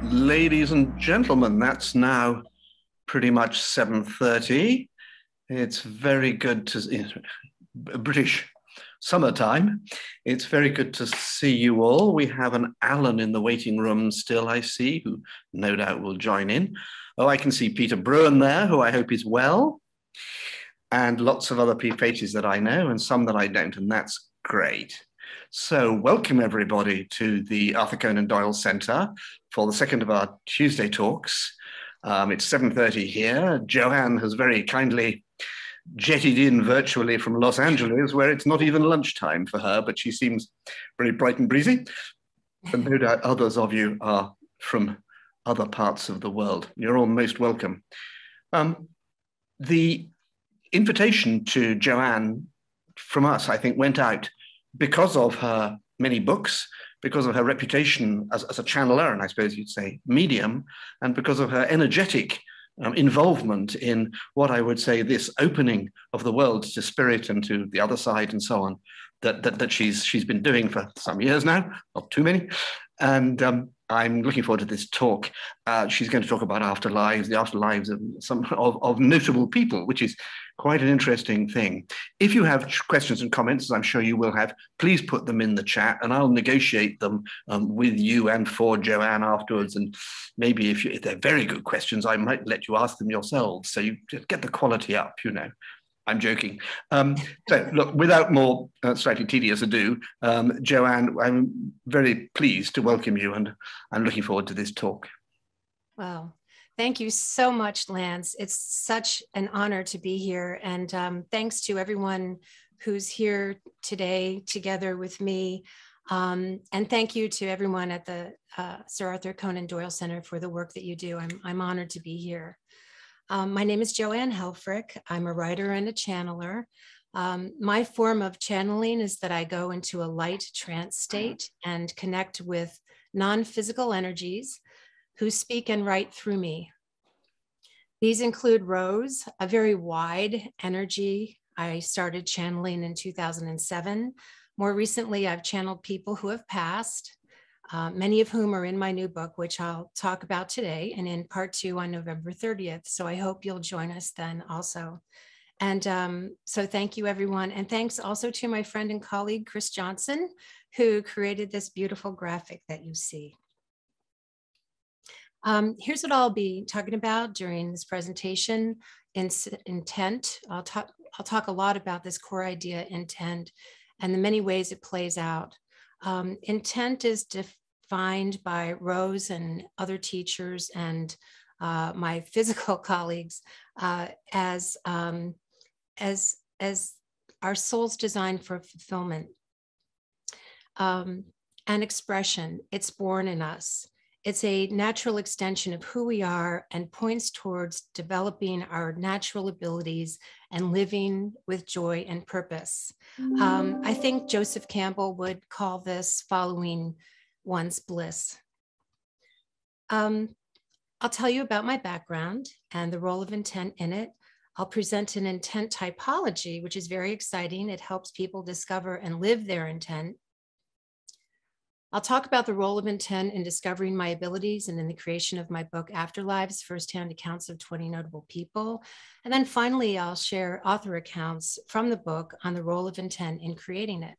Ladies and gentlemen, that's now pretty much 7:30. It's very good to British summertime. It's very good to see you all. We have an Alan in the waiting room still, I see, who no doubt will join in. Oh, I can see Peter Bruin there, who I hope is well, and lots of other faces that I know and some that I don't, and that's great. So welcome everybody to the Arthur Conan Doyle Centre for the second of our Tuesday talks. It's 7:30 here. Joanne has very kindly jetted in virtually from Los Angeles, where it's not even lunchtime for her, but she seems very bright and breezy. And no doubt others of you are from other parts of the world. You're all most welcome. The invitation to Joanne from us, I think, went out because of her many books, because of her reputation as a channeler, and I suppose you'd say medium, and because of her energetic involvement in what I would say this opening of the world to spirit and to the other side and so on, that she's been doing for some years now, not too many. And I'm looking forward to this talk. She's going to talk about afterlives, the afterlives of some of notable people, which is quite an interesting thing. If you have questions and comments, as I'm sure you will have, please put them in the chat and I'll negotiate them with you and for Joanne afterwards. And maybe if they're very good questions, I might let you ask them yourselves. So you get the quality up, you know. I'm joking. So look, without more slightly tedious ado, Joanne, I'm very pleased to welcome you and I'm looking forward to this talk. Wow. Thank you so much, Lance. It's such an honor to be here. And thanks to everyone who's here today together with me. And thank you to everyone at the Sir Arthur Conan Doyle Center for the work that you do. I'm honored to be here. My name is Joanne Helfrich. I'm a writer and a channeler. My form of channeling is that I go into a light trance state and connect with non-physical energies who speak and write through me. These include Rose, a very wide energy. I started channeling in 2007. More recently, I've channeled people who have passed, many of whom are in my new book, which I'll talk about today and in part 2 on November 30th. So I hope you'll join us then also. And so thank you, everyone. And thanks also to my friend and colleague, Chris Johnson, who created this beautiful graphic that you see. Here's what I'll be talking about during this presentation: intent. I'll talk a lot about this core idea, intent, and the many ways it plays out. Intent is defined by Rose and other teachers and my physical colleagues as our soul's designed for fulfillment and expression. It's born in us. It's a natural extension of who we are and points towards developing our natural abilities and living with joy and purpose. I think Joseph Campbell would call this following one's bliss. I'll tell you about my background and the role of intent in it. I'll present an intent typology, which is very exciting. It helps people discover and live their intent. I'll talk about the role of intent in discovering my abilities and in the creation of my book, Afterlives, firsthand accounts of 20 notable people. And then finally, I'll share author accounts from the book on the role of intent in creating it.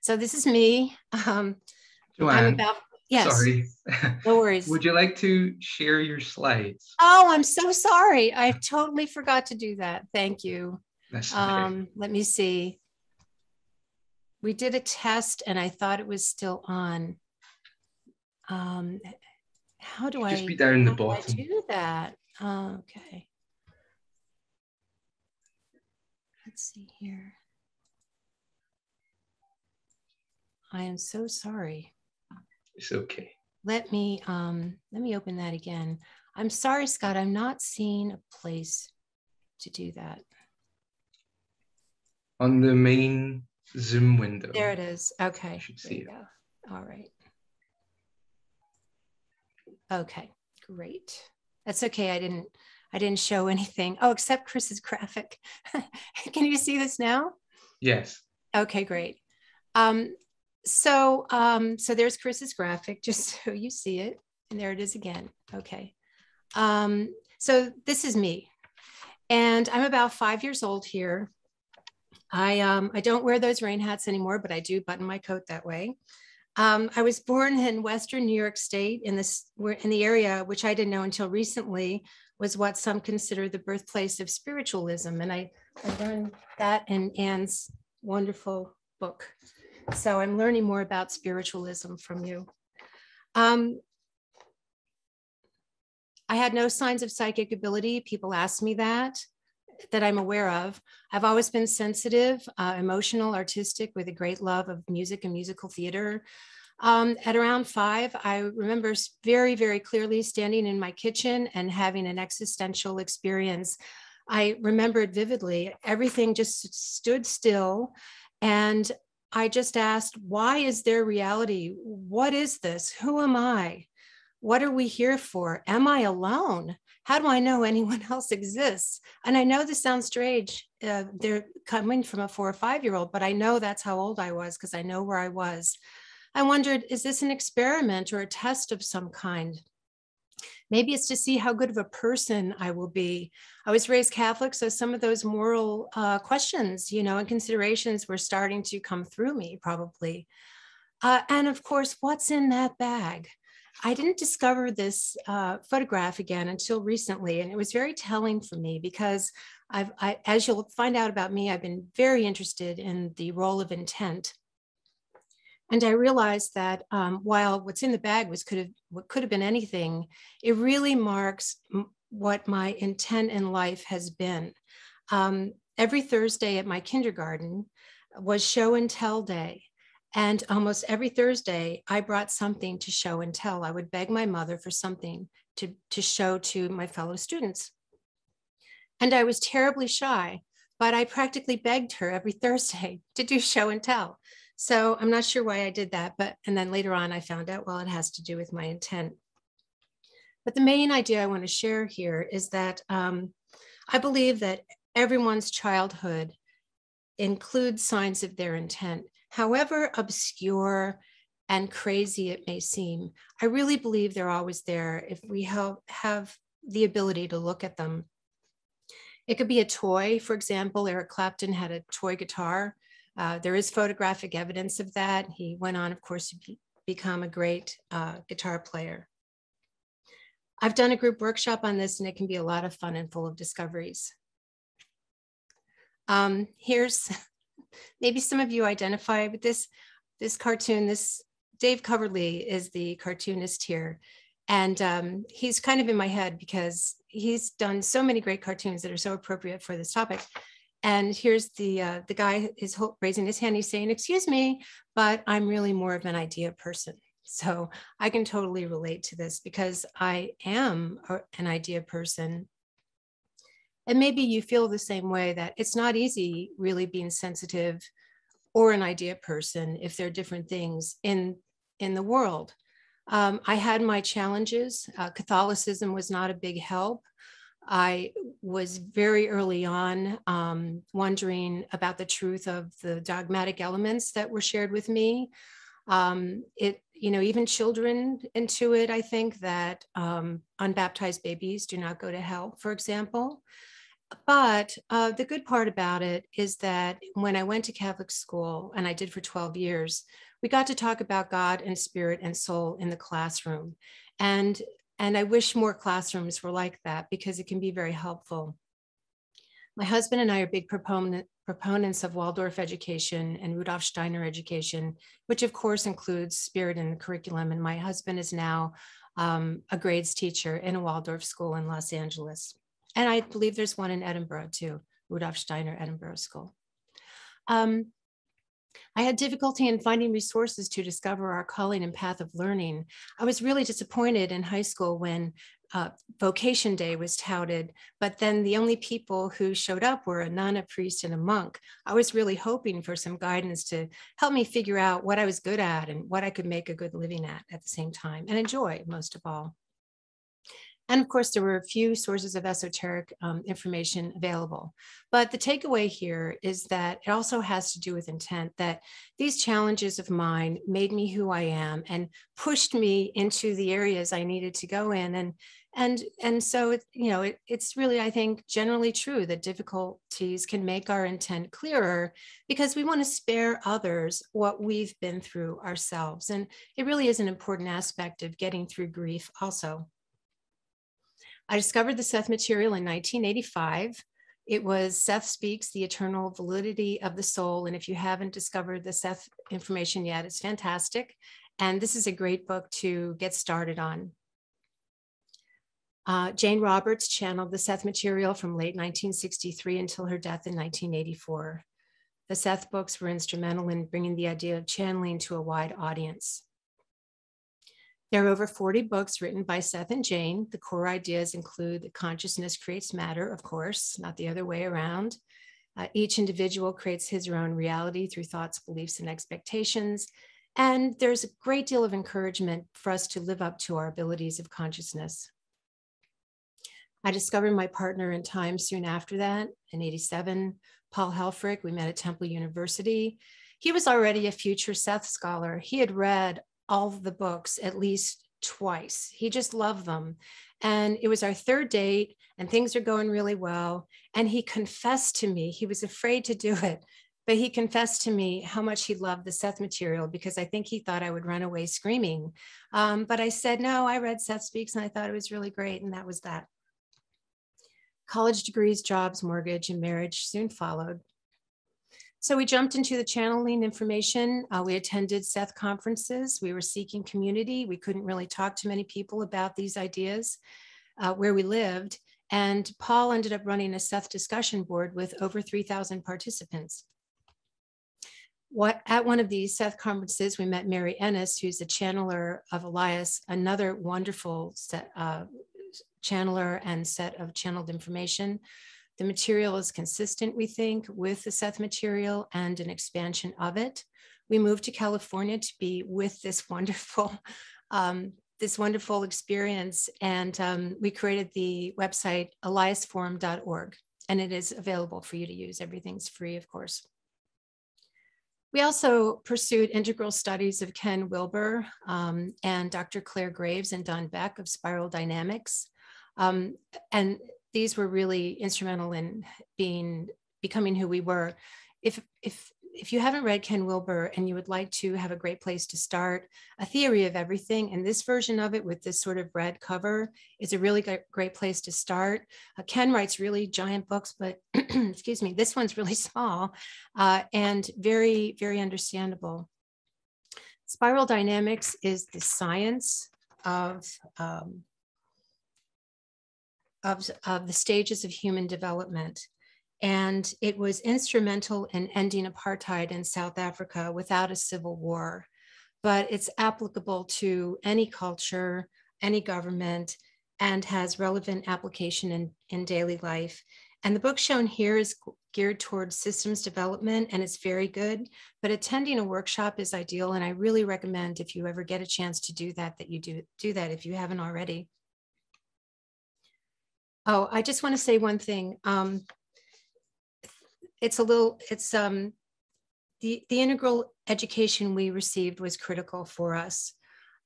So this is me. Joanne, yes. Sorry. No worries. Would you like to share your slides? Oh, I'm so sorry. I totally forgot to do that. Thank you. That's okay. Let me see. We did a test and I thought it was still on. How do I be down the bottom. do that? Okay. Let's see here. I am so sorry. It's okay. Let me open that again. I'm sorry, Scott. I'm not seeing a place to do that. On the main Zoom window. There it is. Okay. You should see it. Go. All right. Okay, great. That's okay. I didn't show anything. Oh, except Chris's graphic. Can you see this now? Yes. Okay, great. So there's Chris's graphic, just so you see it. And there it is again. Okay. So this is me. And I'm about 5 years old here. I don't wear those rain hats anymore, but I do button my coat that way. I was born in Western New York State in the area, which I didn't know until recently was what some consider the birthplace of spiritualism. And I learned that in Anne's wonderful book. So I'm learning more about spiritualism from you. I had no signs of psychic ability. People ask me that I'm aware of. I've always been sensitive, emotional, artistic, with a great love of music and musical theater. At around 5, I remember very, very clearly standing in my kitchen and having an existential experience. I remember it vividly. Everything just stood still. And I just asked, why is there reality? What is this? Who am I? What are we here for? Am I alone? How do I know anyone else exists? And I know this sounds strange. They're coming from a 4 or 5-year-old, but I know that's how old I was because I know where I was. I wondered, is this an experiment or a test of some kind? Maybe it's to see how good of a person I will be. I was raised Catholic, so some of those moral questions, and considerations were starting to come through me probably. And of course, what's in that bag? I didn't discover this photograph again until recently, and it was very telling for me because as you'll find out about me, I've been very interested in the role of intent. And I realized that while what's in the bag what could have been anything, it really marks what my intent in life has been. Every Thursday at my kindergarten was show and tell day. And almost every Thursday, I brought something to show and tell. I would beg my mother for something to show to my fellow students. And I was terribly shy, but I practically begged her every Thursday to do show and tell. So I'm not sure why I did that, and then later on I found out, well, it has to do with my intent. But the main idea I want to share here is that I believe that everyone's childhood includes signs of their intent. However obscure and crazy it may seem, I really believe they're always there if we have the ability to look at them. It could be a toy. For example, Eric Clapton had a toy guitar. There is photographic evidence of that. He went on, of course, to become a great guitar player. I've done a group workshop on this, and it can be a lot of fun and full of discoveries. Here's, maybe some of you identify with this cartoon. This Dave Coverley is the cartoonist here. And he's kind of in my head because he's done so many great cartoons that are so appropriate for this topic. And here's the guy is raising his hand. He's saying, excuse me, but I'm really more of an idea person. So I can totally relate to this because I am an idea person. And maybe you feel the same way, that it's not easy really being sensitive or an idea person if there are different things in the world. I had my challenges. Catholicism was not a big help. I was very early on wondering about the truth of the dogmatic elements that were shared with me. Even children intuit, I think, that unbaptized babies do not go to hell, for example. But the good part about it is that when I went to Catholic school, and I did for 12 years, we got to talk about God and spirit and soul in the classroom. And I wish more classrooms were like that because it can be very helpful. My husband and I are big proponents of Waldorf education and Rudolf Steiner education, which of course includes spirit in the curriculum. And my husband is now a grades teacher in a Waldorf school in Los Angeles. And I believe there's one in Edinburgh too, Rudolf Steiner Edinburgh School. I had difficulty in finding resources to discover our calling and path of learning. I was really disappointed in high school when vocation day was touted, but then the only people who showed up were a nun, a priest, and a monk. I was really hoping for some guidance to help me figure out what I was good at and what I could make a good living at the same time and enjoy most of all. And of course, there were a few sources of esoteric information available. But the takeaway here is that it also has to do with intent, that these challenges of mine made me who I am and pushed me into the areas I needed to go in. And so it's really, I think, generally true that difficulties can make our intent clearer because we want to spare others what we've been through ourselves. And it really is an important aspect of getting through grief also. I discovered the Seth material in 1985. It was Seth Speaks, The Eternal Validity of the Soul. And if you haven't discovered the Seth information yet, it's fantastic. And this is a great book to get started on. Jane Roberts channeled the Seth material from late 1963 until her death in 1984. The Seth books were instrumental in bringing the idea of channeling to a wide audience. There are over 40 books written by Seth and Jane. The core ideas include that consciousness creates matter, of course, not the other way around. Each individual creates his or her own reality through thoughts, beliefs, and expectations. And there's a great deal of encouragement for us to live up to our abilities of consciousness. I discovered my partner in time soon after that, in 87, Paul Helfrich. We met at Temple University. He was already a future Seth scholar. He had read all of the books at least twice. He just loved them. And it was our third date and things are going really well. And he confessed to me, he was afraid to do it, but he confessed to me how much he loved the Seth material because I think he thought I would run away screaming. But I said, no, I read Seth Speaks and I thought it was really great. And that was that. College degrees, jobs, mortgage, and marriage soon followed. So we jumped into the channeling information. We attended Seth conferences. We were seeking community. We couldn't really talk to many people about these ideas where we lived. And Paul ended up running a Seth discussion board with over 3,000 participants. At one of these Seth conferences, we met Mary Ennis, who's the channeler of Elias, another wonderful channeler and set of channeled information. The material is consistent, we think, with the Seth material and an expansion of it. We moved to California to be with this wonderful experience, and we created the website eliasforum.org, and it is available for you to use. Everything's free, of course. We also pursued integral studies of Ken Wilber and Dr. Claire Graves and Don Beck of Spiral Dynamics. And these were really instrumental in becoming who we were. If you haven't read Ken Wilber and you would like to have a great place to start, A Theory of Everything, and this version of it with this sort of red cover is a really great place to start. Ken writes really giant books, but excuse me, this one's really small and very, very understandable. Spiral Dynamics is the science of the stages of human development. And it was instrumental in ending apartheid in South Africa without a civil war. But it's applicable to any culture, any government, and has relevant application in daily life. And the book shown here is geared towards systems development, and it's very good. But attending a workshop is ideal, and I really recommend, if you ever get a chance to do that, that you do that if you haven't already. Oh, I just want to say one thing. The integral education we received was critical for us.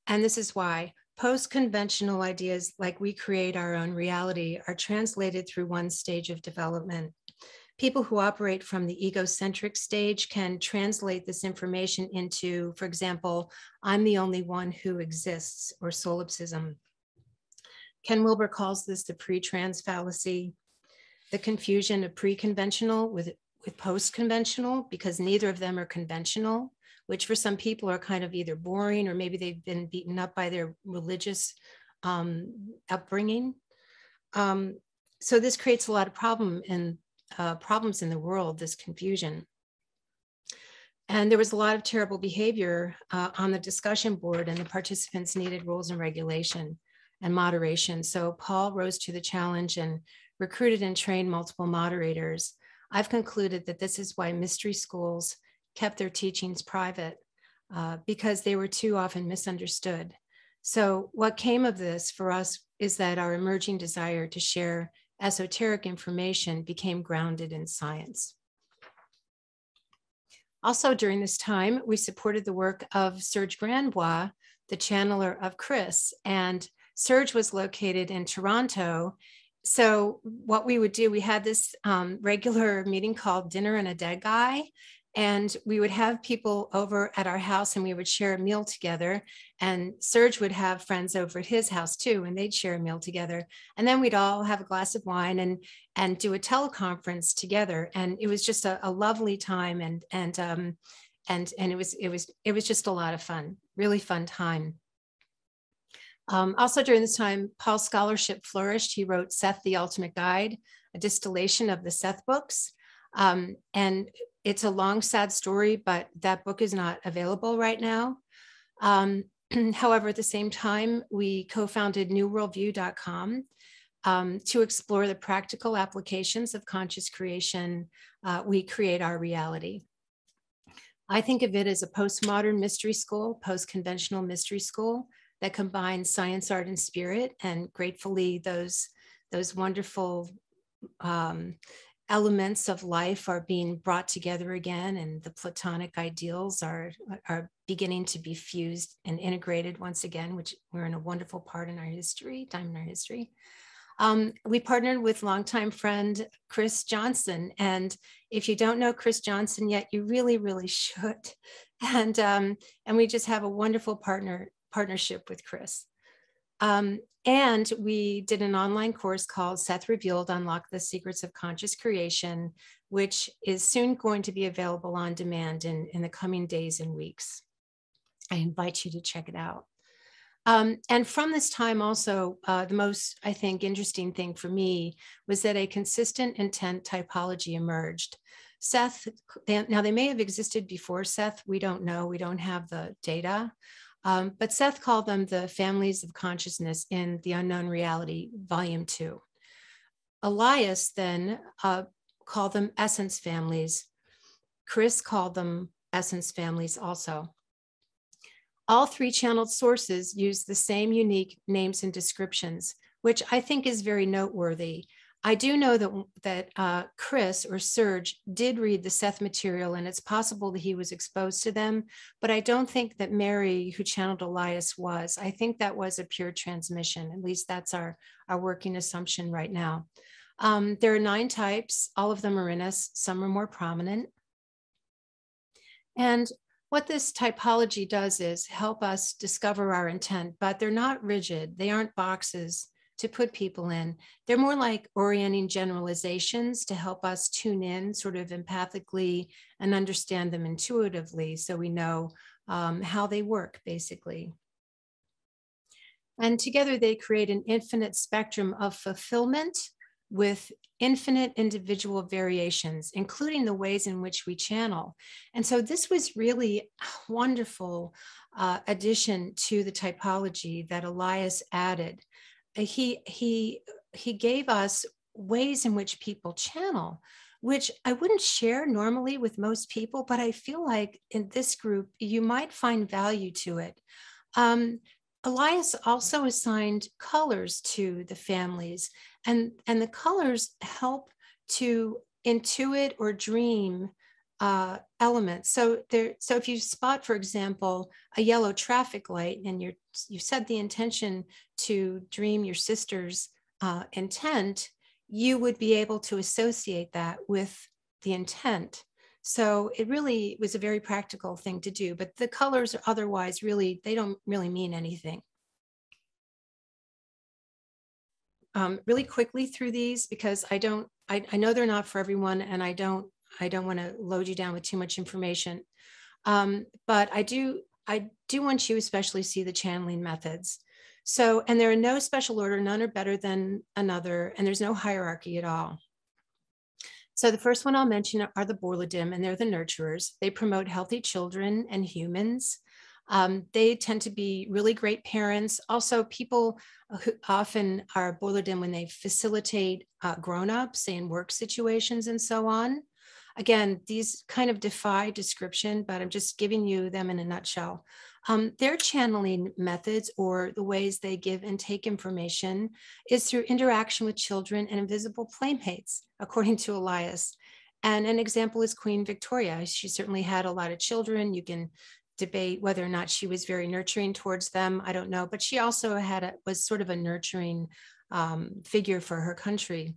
And this is why post-conventional ideas like we create our own reality are translated through one stage of development. People who operate from the egocentric stage can translate this information into, for example, I'm the only one who exists, or solipsism. Ken Wilber calls this the pre-trans fallacy, the confusion of pre-conventional with post-conventional, because neither of them are conventional, which for some people are kind of either boring or maybe they've been beaten up by their religious upbringing. So this creates a lot of problems in the world, this confusion. And there was a lot of terrible behavior on the discussion board, and the participants needed rules and regulation and moderation. So Paul rose to the challenge and recruited and trained multiple moderators. I've concluded that this is why mystery schools kept their teachings private because they were too often misunderstood. So what came of this for us is that our emerging desire to share esoteric information became grounded in science. Also during this time, we supported the work of Serge Granbois, the channeler of Chris, and Serge was located in Toronto. So what we would do, we had this regular meeting called Dinner and a Dead Guy, and we would have people over at our house and we would share a meal together. And Serge would have friends over at his house too, and they'd share a meal together. And then we'd all have a glass of wine and do a teleconference together. And it was just a lovely time. And it was just a lot of fun, really fun time. Also during this time, Paul's scholarship flourished. He wrote Seth, the Ultimate Guide, a distillation of the Seth books. And it's a long, sad story, but that book is not available right now. However, at the same time, we co-founded newworldview.com to explore the practical applications of conscious creation. We create our reality. I think of it as a postmodern mystery school, post-conventional mystery school that combines science, art, and spirit. And gratefully, those wonderful elements of life are being brought together again, and the Platonic ideals are beginning to be fused and integrated once again, which we're in a wonderful time in our history. We partnered with longtime friend Chris Johnson, and if you don't know Chris Johnson yet, you really, really should. And we just have a wonderful partnership with Chris. And we did an online course called Seth Revealed, Unlock the Secrets of Conscious Creation, which is soon going to be available on demand in the coming days and weeks. I invite you to check it out. And from this time also, the most, I think, interesting thing for me was that a consistent intent typology emerged. Seth, now they may have existed before Seth, we don't know, we don't have the data. But Seth called them the families of consciousness in The Unknown Reality, Volume 2. Elias then called them essence families. Chris called them essence families also. All three channeled sources use the same unique names and descriptions, which I think is very noteworthy. I do know that Chris or Serge did read the Seth material, and it's possible that he was exposed to them, but I don't think that Mary, who channeled Elias, was. I think that was a pure transmission. At least that's our working assumption right now. There are 9 types. All of them are in us. Some are more prominent. And what this typology does is help us discover our intent, but they're not rigid. They aren't boxes to put people in. They're more like orienting generalizations to help us tune in sort of empathically and understand them intuitively so we know how they work, basically. And together they create an infinite spectrum of fulfillment with infinite individual variations, including the ways in which we channel. And so this was really a wonderful addition to the typology that Elias added. He gave us ways in which people channel, which I wouldn't share normally with most people, but I feel like in this group, you might find value to it. Elias also assigned colors to the families, and the colors help to intuit or dream elements. So if you spot, for example, a yellow traffic light and you set the intention to dream your sister's intent, you would be able to associate that with the intent. So it really was a very practical thing to do, but the colors otherwise really, they don't really mean anything. Really quickly through these, because I know they're not for everyone, and I don't want to load you down with too much information. But I do want you especially see the channeling methods. So, and there are no special order, none are better than another, and there's no hierarchy at all. So the first one I'll mention are the Borladim, and they're the nurturers. They promote healthy children and humans. They tend to be really great parents. Also, people who often are Borladim when they facilitate grown-ups in work situations and so on. Again, these kind of defy description, but I'm just giving you them in a nutshell. Their channeling methods, or the ways they give and take information, is through interaction with children and invisible playmates, according to Elias. And an example is Queen Victoria. She certainly had a lot of children. You can debate whether or not she was very nurturing towards them. I don't know, but she also was sort of a nurturing figure for her country.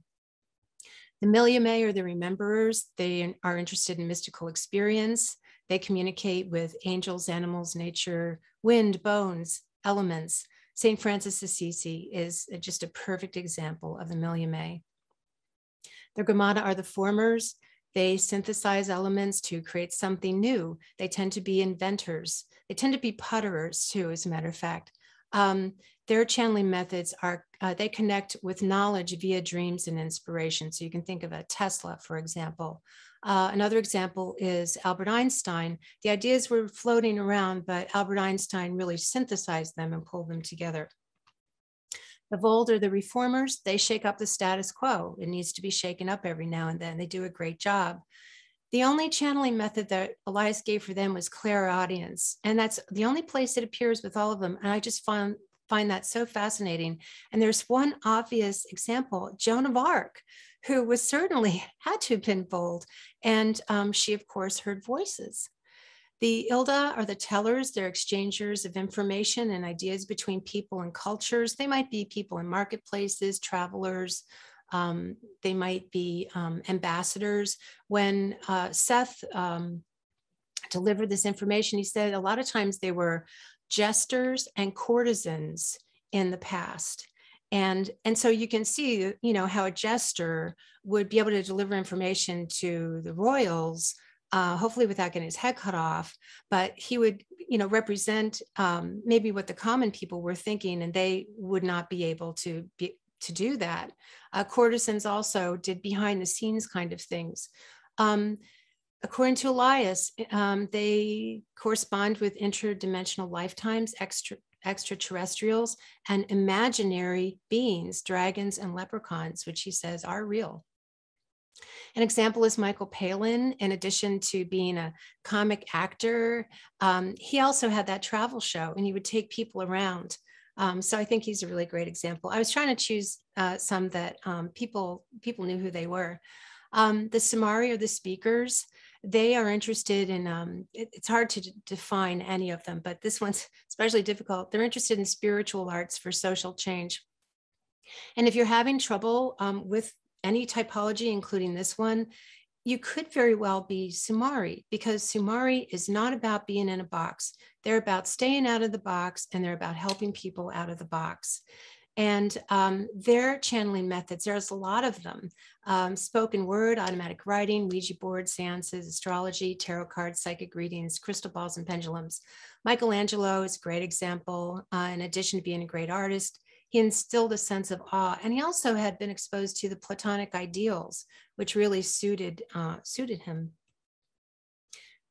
The Miliame, or the Rememberers, they are interested in mystical experience. They communicate with angels, animals, nature, wind, bones, elements. St. Francis Assisi is just a perfect example of the Miliame. The Gramata are the Formers. They synthesize elements to create something new. They tend to be inventors. They tend to be putterers too, as a matter of fact. Their channeling methods are, they connect with knowledge via dreams and inspiration. So you can think of a Tesla, for example. Another example is Albert Einstein. The ideas were floating around, but Albert Einstein really synthesized them and pulled them together. The Vold, or the Reformers, they shake up the status quo. It needs to be shaken up every now and then. They do a great job. The only channeling method that Elias gave for them was clairaudience. And that's the only place it appears with all of them. And I just find that so fascinating. And there's one obvious example, Joan of Arc, who was certainly had to have been bold. And she, of course, heard voices. The Ilda are the tellers. They're exchangers of information and ideas between people and cultures. They might be people in marketplaces, travelers. They might be ambassadors. When Seth delivered this information, he said a lot of times they were jesters and courtesans in the past. And so you can see, how a jester would be able to deliver information to the royals, hopefully without getting his head cut off, but he would, represent maybe what the common people were thinking, and they would not be able to do that. Courtesans also did behind the scenes kind of things. According to Elias, they correspond with interdimensional lifetimes, extraterrestrials, and imaginary beings, dragons and leprechauns, which he says are real. An example is Michael Palin. In addition to being a comic actor, he also had that travel show, and he would take people around. So I think he's a really great example. I was trying to choose some that people knew who they were. The Samari, or the speakers, they are interested in, it's hard to define any of them, but this one's especially difficult. They're interested in spiritual arts for social change. And if you're having trouble with any typology, including this one, you could very well be Sumari, because Sumari is not about being in a box. They're about staying out of the box, and they're about helping people out of the box. And their channeling methods, there's a lot of them. Spoken word, automatic writing, Ouija board, seances, astrology, tarot cards, psychic readings, crystal balls, and pendulums. Michelangelo is a great example. In addition to being a great artist, he instilled a sense of awe. And he also had been exposed to the Platonic ideals, which really suited him.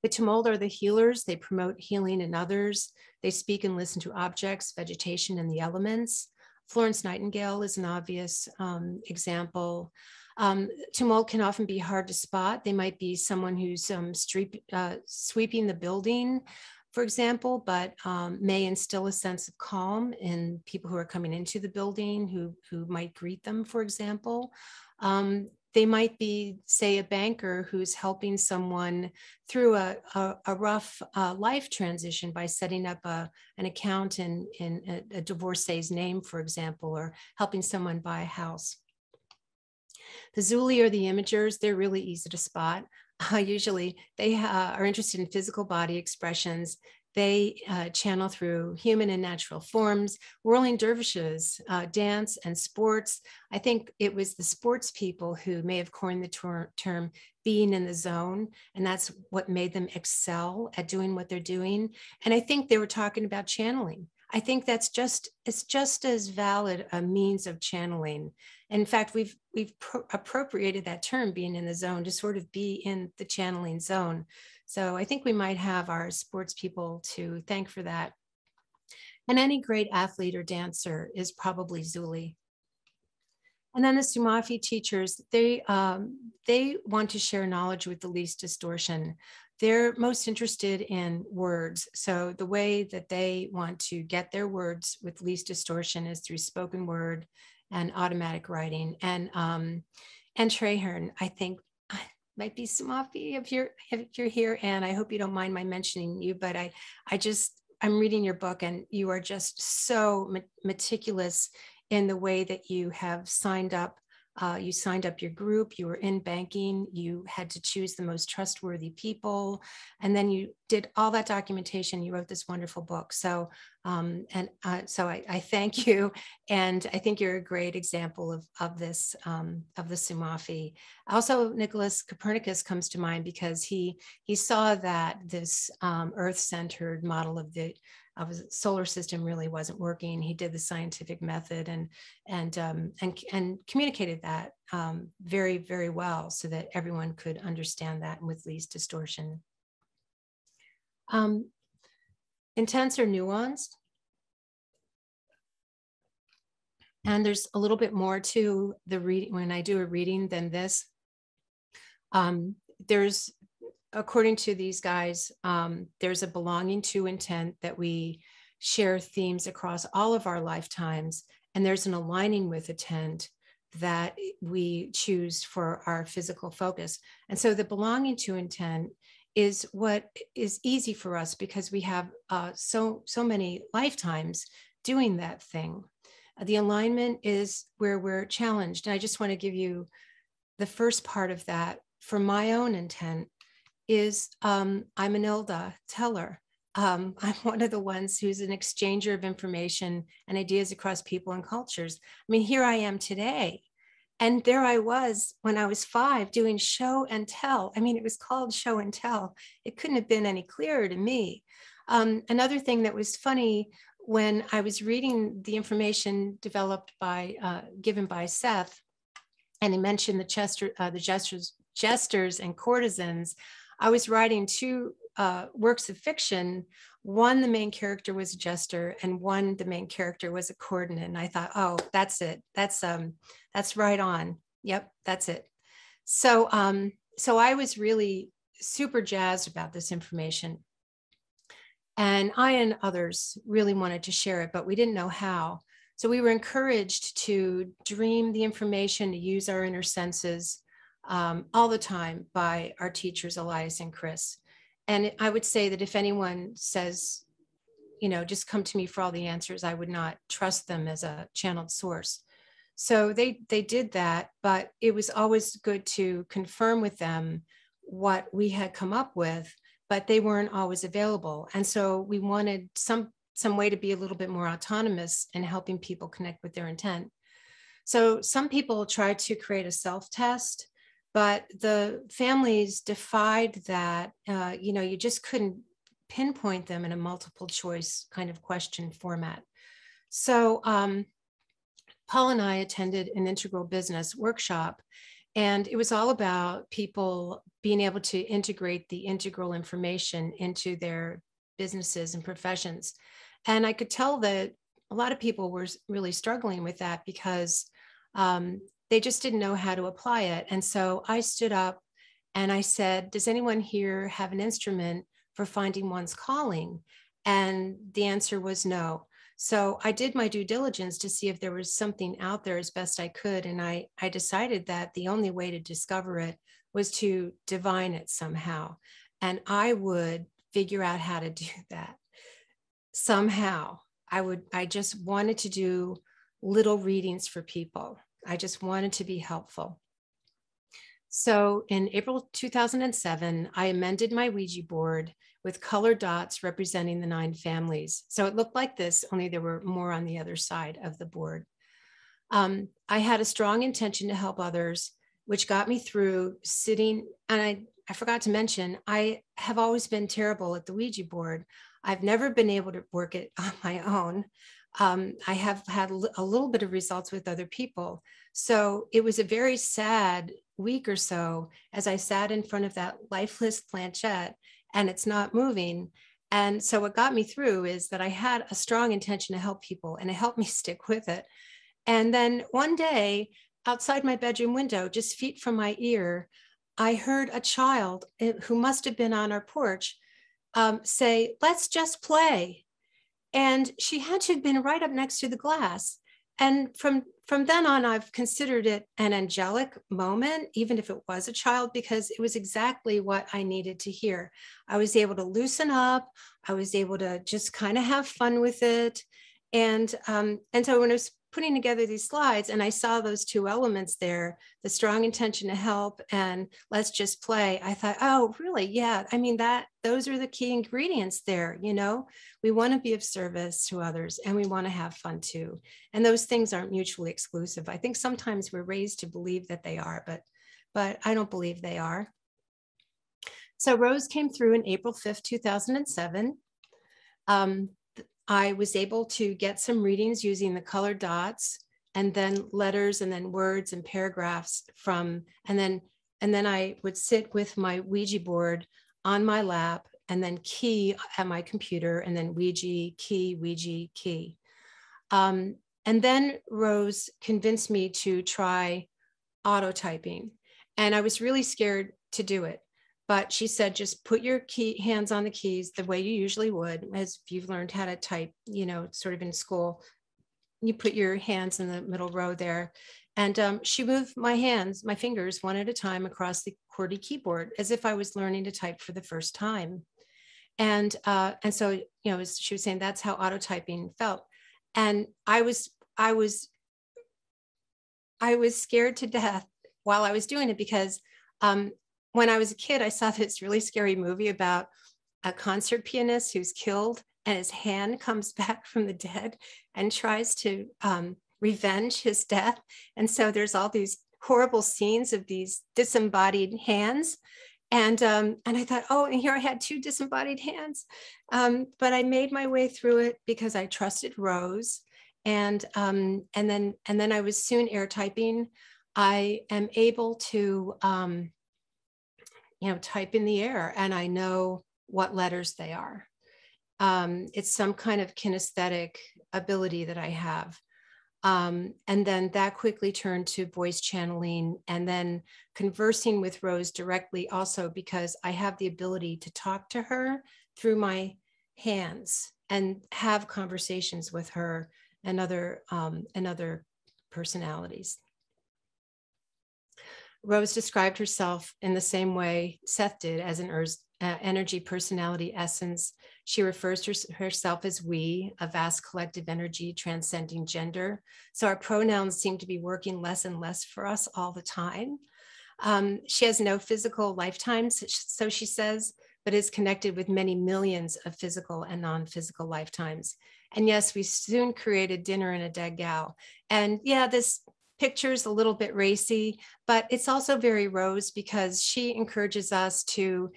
The Tumult are the healers. They promote healing in others. They speak and listen to objects, vegetation, and the elements. Florence Nightingale is an obvious example. Tumult can often be hard to spot. They might be someone who's sweeping the building, for example, but may instill a sense of calm in people who are coming into the building, who might greet them, for example. They might be, say, a banker who's helping someone through a rough life transition by setting up an account in a divorcee's name, for example, or helping someone buy a house. The Zuli, or the Imagers, they're really easy to spot. Usually they are interested in physical body expressions. They channel through human and natural forms, whirling dervishes, dance, and sports. I think it was the sports people who may have coined the term being in the zone, and that's what made them excel at doing what they're doing. And I think they were talking about channeling. I think it's just as valid a means of channeling. In fact, we've appropriated that term, being in the zone, to sort of be in the channeling zone. So I think we might have our sports people to thank for that. And any great athlete or dancer is probably Zuli. And then the Sumafi teachers, they want to share knowledge with the least distortion. They're most interested in words. So the way that they want to get their words with least distortion is through spoken word and automatic writing. And Trahern, I think, might be Sumafi if you're here. And I hope you don't mind my mentioning you, but I'm reading your book, and you are just so meticulous in the way that you have signed up. You signed up your group, you were in banking, you had to choose the most trustworthy people, and then you did all that documentation. You wrote this wonderful book. So, so I thank you. And I think you're a great example of this, of the Sumafi. Also, Nicholas Copernicus comes to mind because he saw that this Earth-centered model of the solar system really wasn't working. He did the scientific method and communicated that very, very well so that everyone could understand that with least distortion. Intense or nuanced. And there's a little bit more to the reading when I do a reading than this. There's, according to these guys, there's a belonging to intent that we share themes across all of our lifetimes. And there's an aligning with intent that we choose for our physical focus. And so the belonging to intent is what is easy for us because we have so many lifetimes doing that thing. The alignment is where we're challenged. And I just want to give you the first part of that. For my own intent is I'm an ILDA teller. I'm one of the ones who's an exchanger of information and ideas across people and cultures. I mean, here I am today. And there I was when I was 5 doing show and tell. I mean, it was called show and tell. It couldn't have been any clearer to me. Another thing that was funny when I was reading the information developed by, given by Seth, and he mentioned the jesters and courtesans, I was writing 2 works of fiction. One, the main character was a jester, and one, the main character was a courtesan. And I thought, oh, that's it. That's right on. Yep, that's it. So, so I was really super jazzed about this information. And I and others really wanted to share it, but we didn't know how. So we were encouraged to dream the information, to use our inner senses all the time by our teachers, Elias and Chris. And I would say that if anyone says, you know, just come to me for all the answers, I would not trust them as a channeled source. So they did that, but it was always good to confirm with them what we had come up with, but they weren't always available. And so we wanted some way to be a little bit more autonomous in helping people connect with their intent. So some people tried to create a self-test, but the families defied that. You know, you just couldn't pinpoint them in a multiple choice kind of question format. So Paul and I attended an integral business workshop, and it was all about people being able to integrate the integral information into their businesses and professions. And I could tell that a lot of people were really struggling with that because they just didn't know how to apply it. And so I stood up and I said, does anyone here have an instrument for finding one's calling? And the answer was no. So I did my due diligence to see if there was something out there as best I could. And I decided that the only way to discover it was to divine it somehow. And I would figure out how to do that somehow. I just wanted to do little readings for people. I just wanted to be helpful. So in April 2007, I amended my Ouija board with color dots representing the 9 families. So it looked like this, only there were more on the other side of the board. I had a strong intention to help others, which got me through sitting. And I forgot to mention, I have always been terrible at the Ouija board. I've never been able to work it on my own. I have had a little bit of results with other people. So it was a very sad week or so as I sat in front of that lifeless planchette and it's not moving. And so what got me through is that I had a strong intention to help people, and it helped me stick with it. And then one day outside my bedroom window, just feet from my ear, I heard a child who must have been on our porch say, "Let's just play." And she had to have been right up next to the glass. And from then on, I've considered it an angelic moment, even if it was a child, because it was exactly what I needed to hear. I was able to loosen up. I was able to just kind of have fun with it. And so when I was putting together these slides and I saw those two elements there, the strong intention to help and let's just play, I thought, oh, really? Yeah. I mean, those are the key ingredients there. You know, we want to be of service to others and we want to have fun too. And those things aren't mutually exclusive. I think sometimes we're raised to believe that they are, but I don't believe they are. So Rose came through in April 5th, 2007. I was able to get some readings using the colored dots and then letters and then words and paragraphs from, and then I would sit with my Ouija board on my lap and then key at my computer and then Ouija, key. And then Rose convinced me to try auto typing. And I was really scared to do it. But she said, just put your hands on the keys the way you usually would, as if you've learned how to type, you know, sort of in school. You put your hands in the middle row there. And she moved my fingers one at a time across the QWERTY keyboard as if I was learning to type for the first time. And so, you know, she was saying that's how auto typing felt. And I was scared to death while I was doing it because when I was a kid, I saw this really scary movie about a concert pianist who's killed and his hand comes back from the dead and tries to revenge his death. And so there's all these horrible scenes of these disembodied hands. And I thought, oh, and here I had two disembodied hands. But I made my way through it because I trusted Rose. And then I was soon air typing. I am able to type in the air and I know what letters they are. It's some kind of kinesthetic ability that I have. And then that quickly turned to voice channeling and then conversing with Rose directly also because I have the ability to talk to her through my hands and have conversations with her and other personalities. Rose described herself in the same way Seth did as an energy personality essence. She refers to herself as we, a vast collective energy transcending gender. So our pronouns seem to be working less and less for us all the time. She has no physical lifetimes, so she says, but is connected with many millions of physical and non-physical lifetimes. And yes, we soon created dinner and a dead gal. And yeah, this picture is a little bit racy, but it's also very Rose because she encourages us to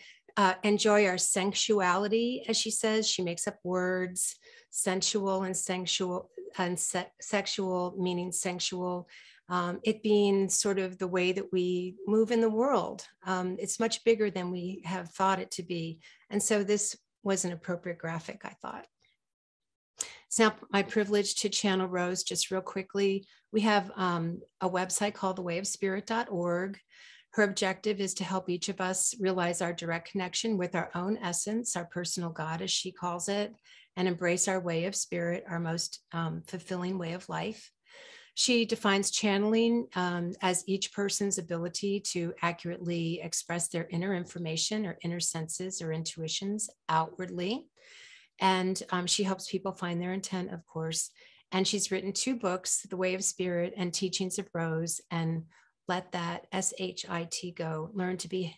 enjoy our sensuality, as she says. She makes up words, sensual and sexual, meaning sensual. It being sort of the way that we move in the world. It's much bigger than we have thought it to be. And so this was an appropriate graphic, I thought. It's now my privilege to channel Rose just real quickly. We have a website called thewayofspirit.org. Her objective is to help each of us realize our direct connection with our own essence, our personal God, as she calls it, and embrace our way of spirit, our most fulfilling way of life. She defines channeling as each person's ability to accurately express their inner information or inner senses or intuitions outwardly. And she helps people find their intent, of course. And she's written 2 books, The Way of Spirit and Teachings of Rose, and Let That SHIT Go, learn to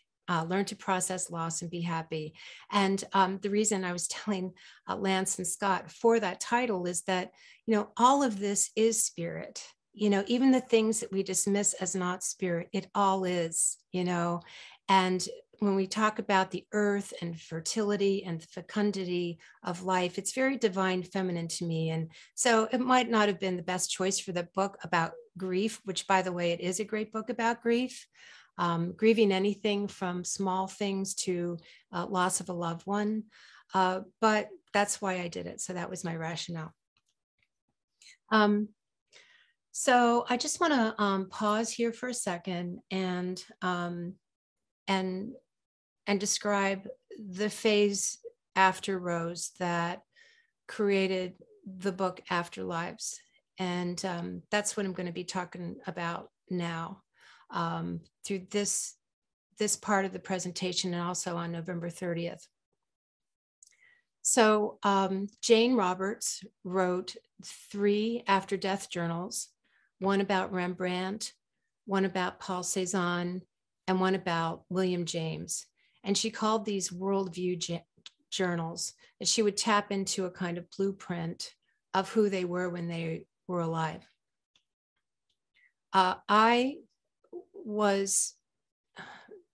process loss and be happy. And the reason I was telling Lance and Scott for that title is that, all of this is spirit. Even the things that we dismiss as not spirit, it all is, and when we talk about the earth and fertility and fecundity of life, it's very divine feminine to me. And so it might not have been the best choice for the book about grief, which, by the way, it is a great book about grief, grieving anything from small things to loss of a loved one. But that's why I did it. So that was my rationale. So I just want to pause here for a second and describe the phase after Rose that created the book Afterlives. And that's what I'm going to be talking about now through this part of the presentation and also on November 30th. So Jane Roberts wrote 3 after-death journals, one about Rembrandt, one about Paul Cézanne, and one about William James. And she called these worldview journals, that she would tap into a kind of blueprint of who they were when they were alive. I was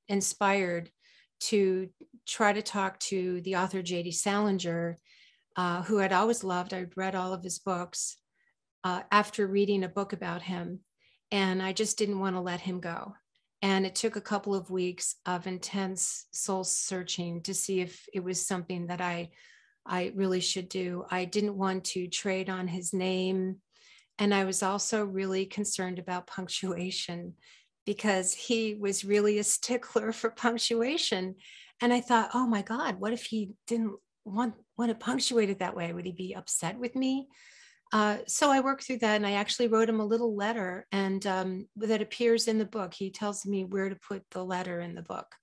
inspired to try to talk to the author J.D. Salinger, who I'd always loved. I'd read all of his books after reading a book about him, and I just didn't want to let him go. And it took a couple of weeks of intense soul searching to see if it was something that I really should do. I didn't want to trade on his name. And I was also really concerned about punctuation, because he was really a stickler for punctuation. And I thought, oh my God, what if he didn't want it punctuated that way? Would he be upset with me? So I worked through that, and I actually wrote him a little letter, and that appears in the book. He tells me where to put the letter in the book.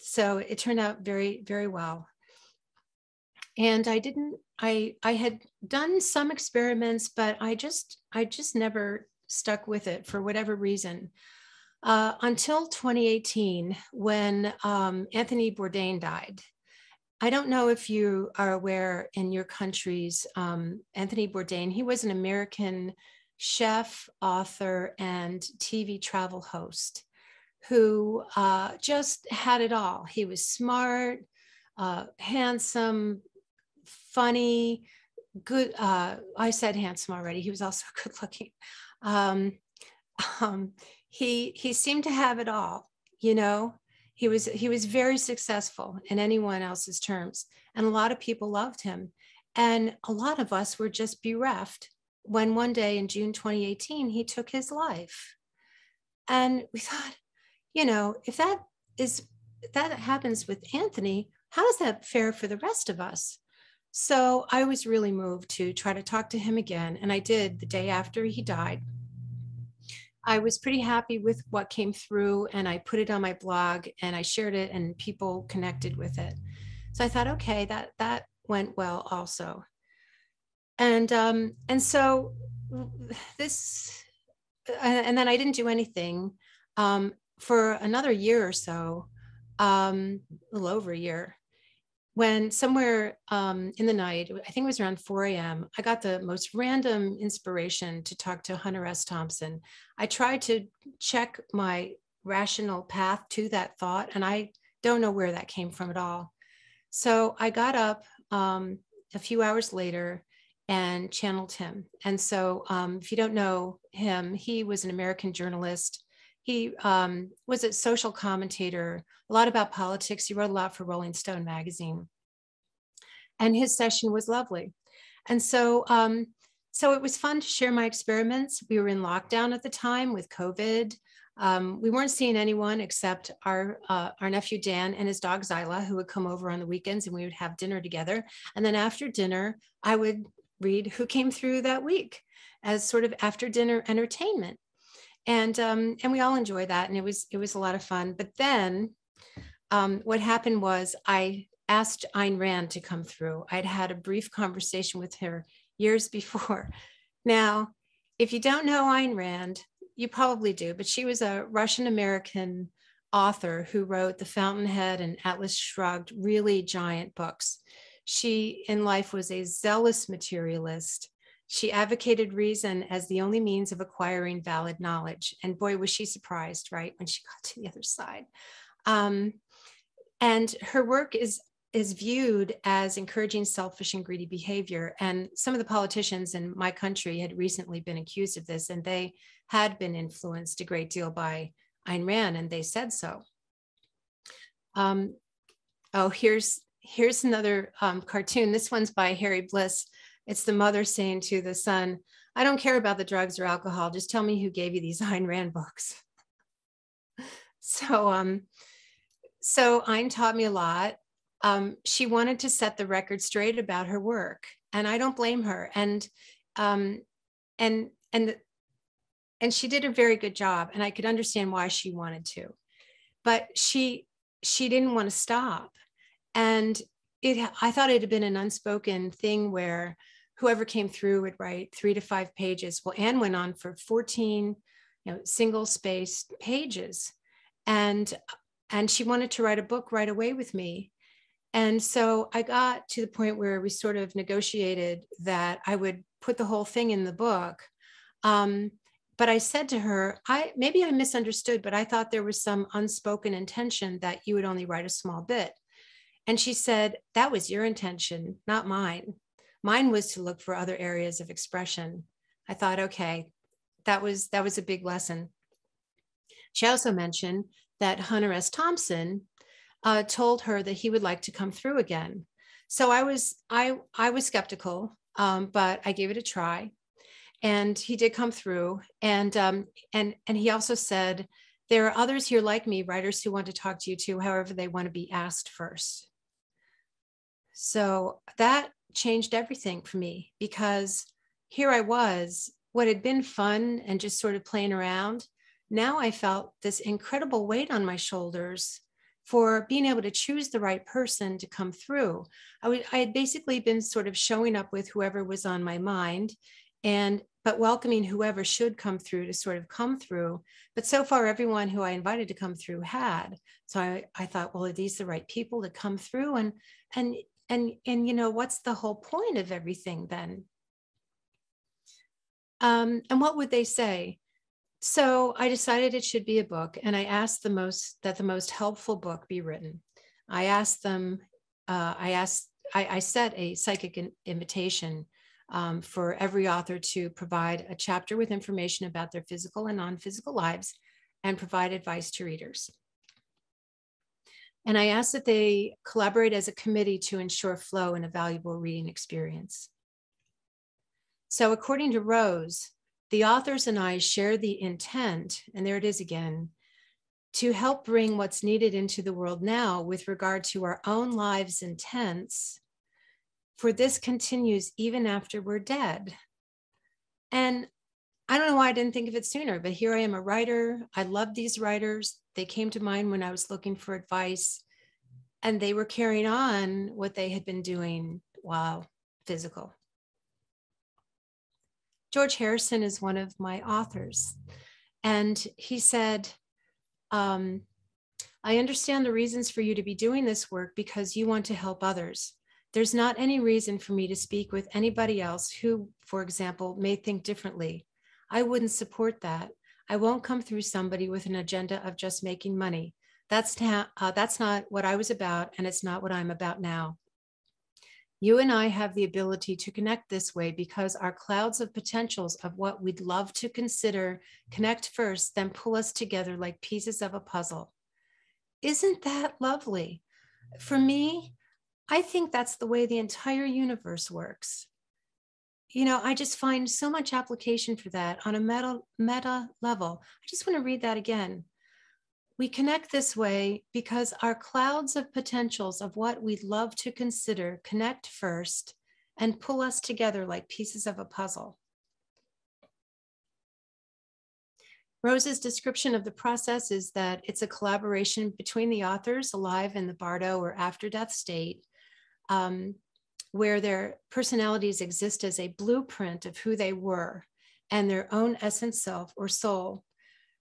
So it turned out very, very well. And I had done some experiments, but I just never stuck with it for whatever reason. Until 2018, when Anthony Bourdain died. I don't know if you are aware in your countries, Anthony Bourdain, he was an American chef, author, and TV travel host who just had it all. He was smart, handsome, funny, good. I said handsome already. He was also good looking. He seemed to have it all, you know. He was very successful in anyone else's terms, and a lot of people loved him. And a lot of us were just bereft when one day in June 2018, he took his life. And we thought, you know, if that happens with Anthony, how does that fare for the rest of us? So I was really moved to try to talk to him again. And I did the day after he died. I was pretty happy with what came through, and I put it on my blog and I shared it, and people connected with it. So I thought, okay, that went well also. And so this, and then I didn't do anything for another year or so, a little over a year. When somewhere in the night, I think it was around 4 a.m., I got the most random inspiration to talk to Hunter S. Thompson. I tried to check my rational path to that thought, and I don't know where that came from at all. So I got up a few hours later and channeled him. And so if you don't know him, he was an American journalist. He was a social commentator, a lot about politics. He wrote a lot for Rolling Stone magazine. And his session was lovely. And so, so it was fun to share my experiments. We were in lockdown at the time with COVID. We weren't seeing anyone except our nephew Dan and his dog Zyla, who would come over on the weekends, and we would have dinner together. And then after dinner, I would read who came through that week as sort of after dinner entertainment. And we all enjoyed that, and it was a lot of fun. But then what happened was I asked Ayn Rand to come through. I'd had a brief conversation with her years before. Now, if you don't know Ayn Rand, you probably do, but she was a Russian-American author who wrote The Fountainhead and Atlas Shrugged, really giant books. She, in life, was a zealous materialist. She advocated reason as the only means of acquiring valid knowledge. And boy, was she surprised, right, when she got to the other side. And her work is viewed as encouraging selfish and greedy behavior. And some of the politicians in my country had recently been accused of this, and they had been influenced a great deal by Ayn Rand, and they said so. Oh, here's another cartoon. This one's by Harry Bliss. It's the mother saying to the son, I don't care about the drugs or alcohol. Just tell me who gave you these Ayn Rand books. So Ayn taught me a lot. She wanted to set the record straight about her work, and I don't blame her. And she did a very good job, and I could understand why she wanted to, but she didn't want to stop. And I thought it had been an unspoken thing where whoever came through would write 3 to 5 pages. Well, Anne went on for 14, single spaced pages, and she wanted to write a book right away with me. And so I got to the point where we sort of negotiated that I would put the whole thing in the book. But I said to her, maybe I misunderstood, but I thought there was some unspoken intention that you would only write a small bit. And she said, that was your intention, not mine. Mine was to look for other areas of expression. I thought, okay, that was a big lesson. She also mentioned that Hunter S. Thompson told her that he would like to come through again. So I was skeptical, but I gave it a try. And he did come through. And he also said, there are others here like me, writers who want to talk to you too, however they want to be asked first. So that changed everything for me, because here I was, what had been fun and just sort of playing around. Now I felt this incredible weight on my shoulders for being able to choose the right person to come through. I had basically been sort of showing up with whoever was on my mind, but welcoming whoever should come through to sort of come through. But so far, everyone who I invited to come through had. So I thought, well, are these the right people to come through? And what's the whole point of everything then? And what would they say? So I decided it should be a book, and I asked that the most helpful book be written. I asked them, I set a psychic invitation for every author to provide a chapter with information about their physical and non-physical lives and provide advice to readers. And I asked that they collaborate as a committee to ensure flow and a valuable reading experience. So according to Rose, the authors and I share the intent, and there it is again, to help bring what's needed into the world now with regard to our own lives' intents, for this continues even after we're dead. And I don't know why I didn't think of it sooner, but here I am, a writer. I love these writers. They came to mind when I was looking for advice, and they were carrying on what they had been doing while physical. George Harrison is one of my authors, and he said, I understand the reasons for you to be doing this work because you want to help others. There's not any reason for me to speak with anybody else who, for example, may think differently. I wouldn't support that. I won't come through somebody with an agenda of just making money. That's not what I was about, and it's not what I'm about now. You and I have the ability to connect this way because our clouds of potentials of what we'd love to consider connect first, then pull us together like pieces of a puzzle. Isn't that lovely? For me, I think that's the way the entire universe works. I just find so much application for that on a meta level. I just want to read that again. We connect this way because our clouds of potentials of what we'd love to consider connect first and pull us together like pieces of a puzzle. Rose's description of the process is that it's a collaboration between the authors alive in the bardo or after-death state, where their personalities exist as a blueprint of who they were and their own essence self or soul.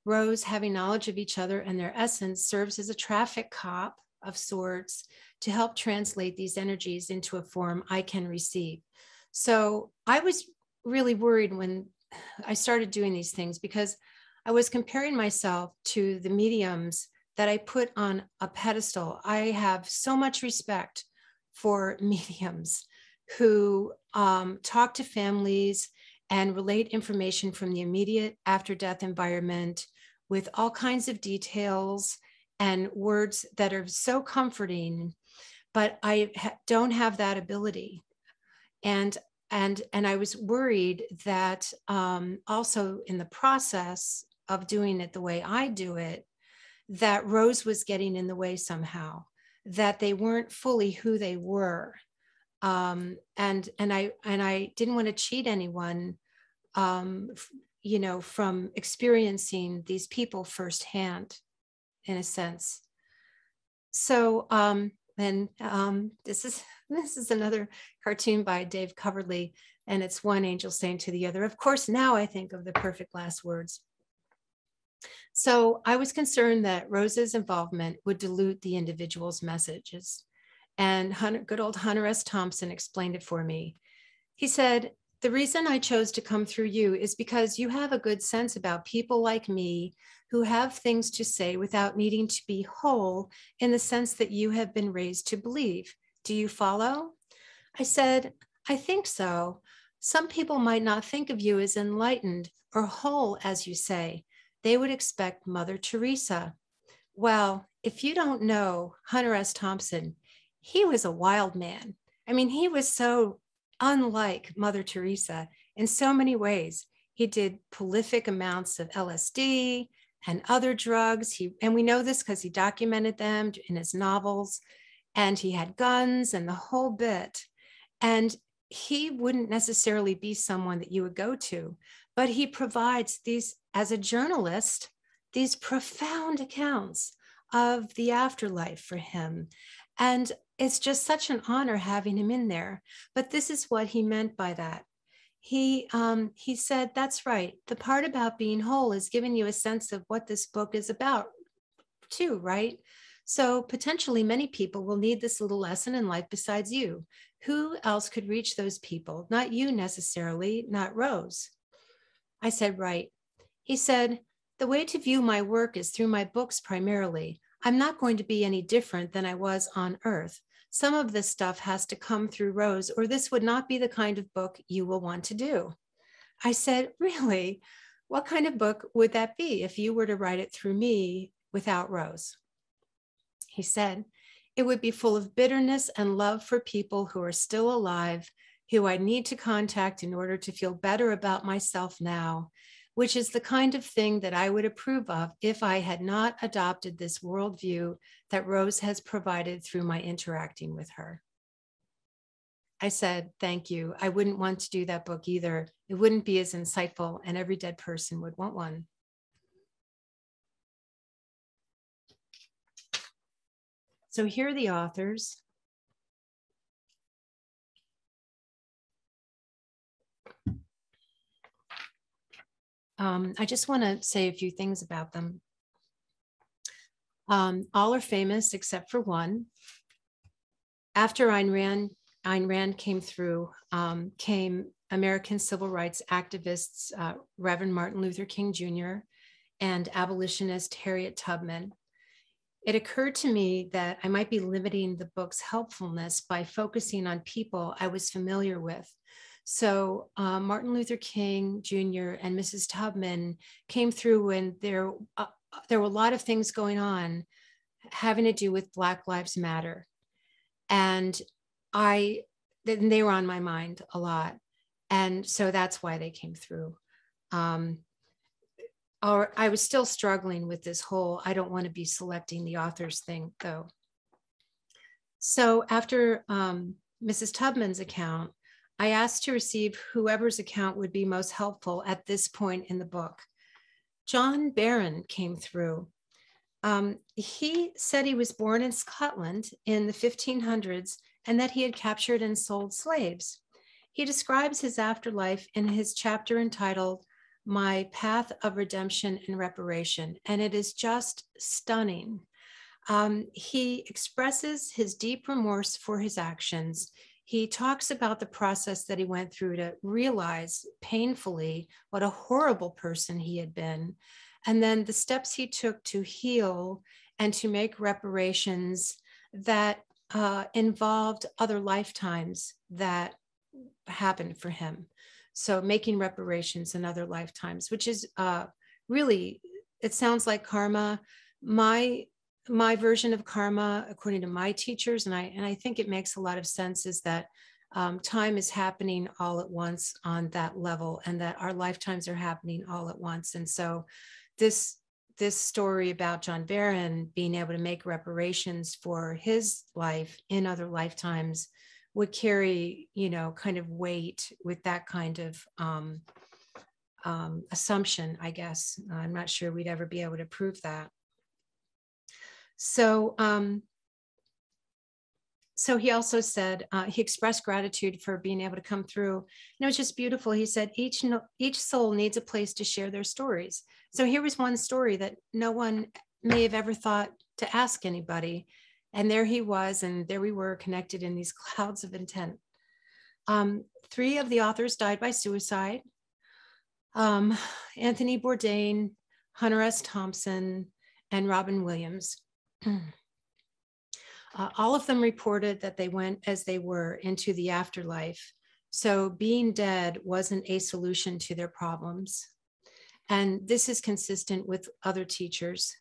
Rose, having knowledge of each other and their essence, serves as a traffic cop of sorts to help translate these energies into a form I can receive. So I was really worried when I started doing these things because I was comparing myself to the mediums that I put on a pedestal. I have so much respect for mediums who talk to families and relate information from the immediate after-death environment with all kinds of details and words that are so comforting, but I don't have that ability. And and I was worried that also in the process of doing it the way I do it, that Rose was getting in the way somehow, that they weren't fully who they were. And I didn't want to cheat anyone, you know, from experiencing these people firsthand, in a sense. So, this is another cartoon by Dave Coverley, and it's one angel saying to the other, of course, now I think of the perfect last words. So I was concerned that Rose's involvement would dilute the individual's messages. And good old Hunter S. Thompson explained it for me. He said, the reason I chose to come through you is because you have a good sense about people like me who have things to say without needing to be whole in the sense that you have been raised to believe. Do you follow? I said, I think so. Some people might not think of you as enlightened or whole, as you say. They would expect Mother Teresa. Well, if you don't know Hunter S. Thompson, he was a wild man. I mean, he was so unlike Mother Teresa in so many ways. He did prolific amounts of LSD and other drugs. And we know this because he documented them in his novels, and he had guns and the whole bit. And he wouldn't necessarily be someone that you would go to, but he provides these, as a journalist, these profound accounts of the afterlife for him. And it's just such an honor having him in there. But this is what he meant by that. He said, that's right. The part about being whole is giving you a sense of what this book is about too, right? So potentially many people will need this little lesson in life besides you. Who else could reach those people? Not you necessarily, not Rose. I said, right. He said, the way to view my work is through my books primarily. I'm not going to be any different than I was on Earth. Some of this stuff has to come through Rose, or this would not be the kind of book you will want to do. I said, really? What kind of book would that be if you were to write it through me without Rose? He said, it would be full of bitterness and love for people who are still alive, who I need to contact in order to feel better about myself now, which is the kind of thing that I would approve of if I had not adopted this worldview that Rose has provided through my interacting with her. I said, thank you. I wouldn't want to do that book either. It wouldn't be as insightful, and every dead person would want one. So here are the authors. I just want to say a few things about them. All are famous except for one. After Ayn Rand came through, came American civil rights activists, Reverend Martin Luther King Jr. and abolitionist Harriet Tubman. It occurred to me that I might be limiting the book's helpfulness by focusing on people I was familiar with. So Martin Luther King Jr. and Mrs. Tubman came through when there were a lot of things going on having to do with Black Lives Matter. And they were on my mind a lot. And so that's why they came through. I was still struggling with this whole, I don't want to be selecting the authors thing though. So after Mrs. Tubman's account, I asked to receive whoever's account would be most helpful at this point in the book. John Barron came through. He said he was born in Scotland in the 1500s and that he had captured and sold slaves. He describes his afterlife in his chapter entitled My Path of Redemption and Reparation, and it is just stunning. He expresses his deep remorse for his actions. He talks about the process that he went through to realize painfully what a horrible person he had been, and then the steps he took to heal and to make reparations that involved other lifetimes that happened for him. So making reparations in other lifetimes, which is really, it sounds like karma. My version of karma, according to my teachers, and I think it makes a lot of sense, is that time is happening all at once on that level, and that our lifetimes are happening all at once. And so this story about John Barron being able to make reparations for his life in other lifetimes would carry, kind of weight with that kind of assumption, I guess. I'm not sure we'd ever be able to prove that. So he also said, he expressed gratitude for being able to come through. And it was just beautiful. He said, each soul needs a place to share their stories. So here was one story that no one may have ever thought to ask anybody. And there he was, and there we were, connected in these clouds of intent. 3 of the authors died by suicide. Anthony Bourdain, Hunter S. Thompson, and Robin Williams. All of them reported that they went as they were into the afterlife. So being dead wasn't a solution to their problems. And this is consistent with other teachers,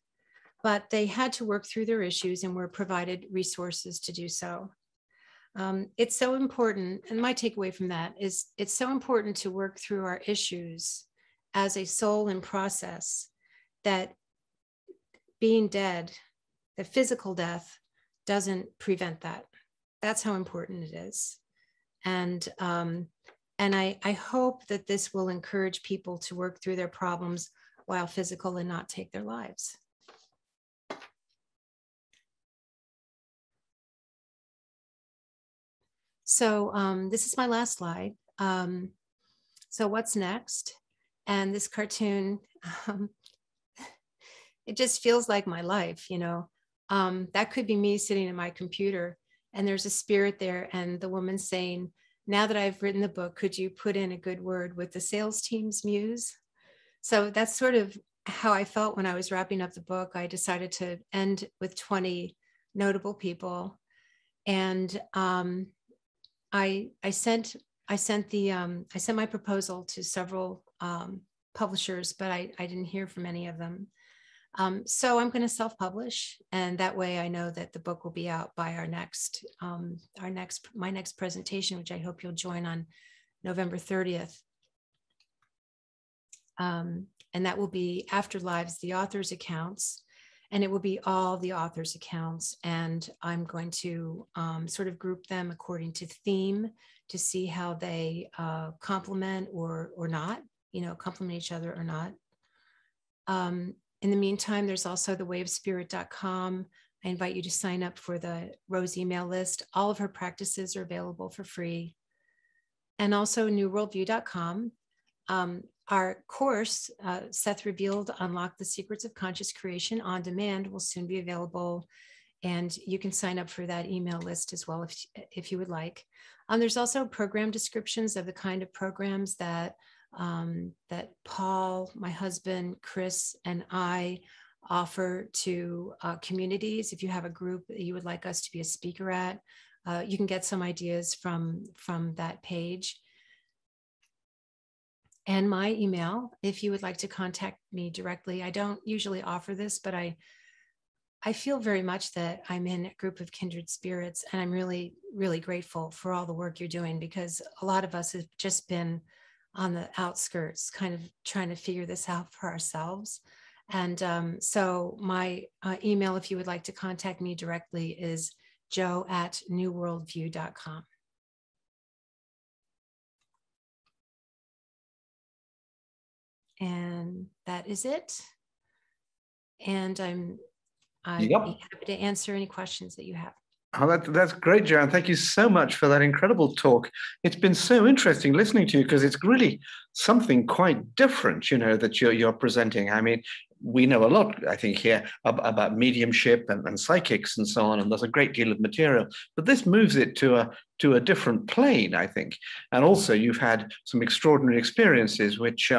but they had to work through their issues and were provided resources to do so. It's so important, and my takeaway from that is it's so important to work through our issues as a soul in process, that being dead, the physical death, doesn't prevent that. That's how important it is. And I hope that this will encourage people to work through their problems while physical and not take their lives. So this is my last slide. So what's next? And this cartoon, it just feels like my life, that could be me sitting at my computer, and there's a spirit there, and the woman saying, now that I've written the book, could you put in a good word with the sales team's muse? So that's sort of how I felt when I was wrapping up the book. I decided to end with 20 notable people. And I sent my proposal to several publishers, but I didn't hear from any of them. So I'm going to self-publish, and that way I know that the book will be out by my next presentation, which I hope you'll join on November 30th. And that will be Afterlives, the author's accounts, and it will be all the author's accounts. And I'm going to sort of group them according to theme to see how they complement or not, complement each other or not. In the meantime, there's also thewayofspirit.com. I invite you to sign up for the Rose email list. All of her practices are available for free. And also newworldview.com. Our course, Seth Revealed, Unlock the Secrets of Conscious Creation on Demand, will soon be available. And you can sign up for that email list as well if you would like. There's also program descriptions of the kind of programs that Paul, my husband, Chris, and I offer to communities. If you have a group that you would like us to be a speaker at, you can get some ideas from that page. And my email, if you would like to contact me directly. I don't usually offer this, but I feel very much that I'm in a group of kindred spirits, and I'm really, really grateful for all the work you're doing, because a lot of us have just been on the outskirts, kind of trying to figure this out for ourselves. And so my email, if you would like to contact me directly, is joe@newworldview.com. And that is it. And I'd be happy to answer any questions that you have. Oh, that's great, Joanne. Thank you so much for that incredible talk. It's been so interesting listening to you, because it's really something quite different, that you're presenting. I mean, we know a lot, I think, here about mediumship and psychics and so on, and there's a great deal of material. But this moves it to a different plane, I think. And also, you've had some extraordinary experiences, which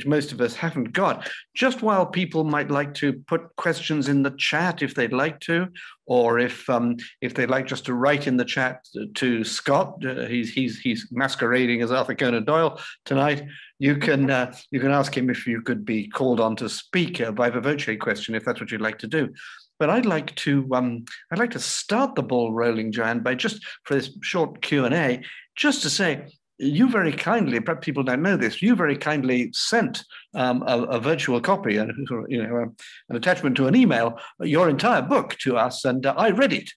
most of us haven't got. Just while people might like to put questions in the chat, if they'd like to, or if they'd like just to write in the chat to Scott, he's masquerading as Arthur Conan Doyle tonight. You can ask him if you could be called on to speak by the voce question, if that's what you'd like to do. But I'd like to start the ball rolling, Joanne, by just for this short Q&A, just to say, you very kindly, perhaps people don't know this, you very kindly sent a virtual copy and an attachment to an email, your entire book to us, and I read it.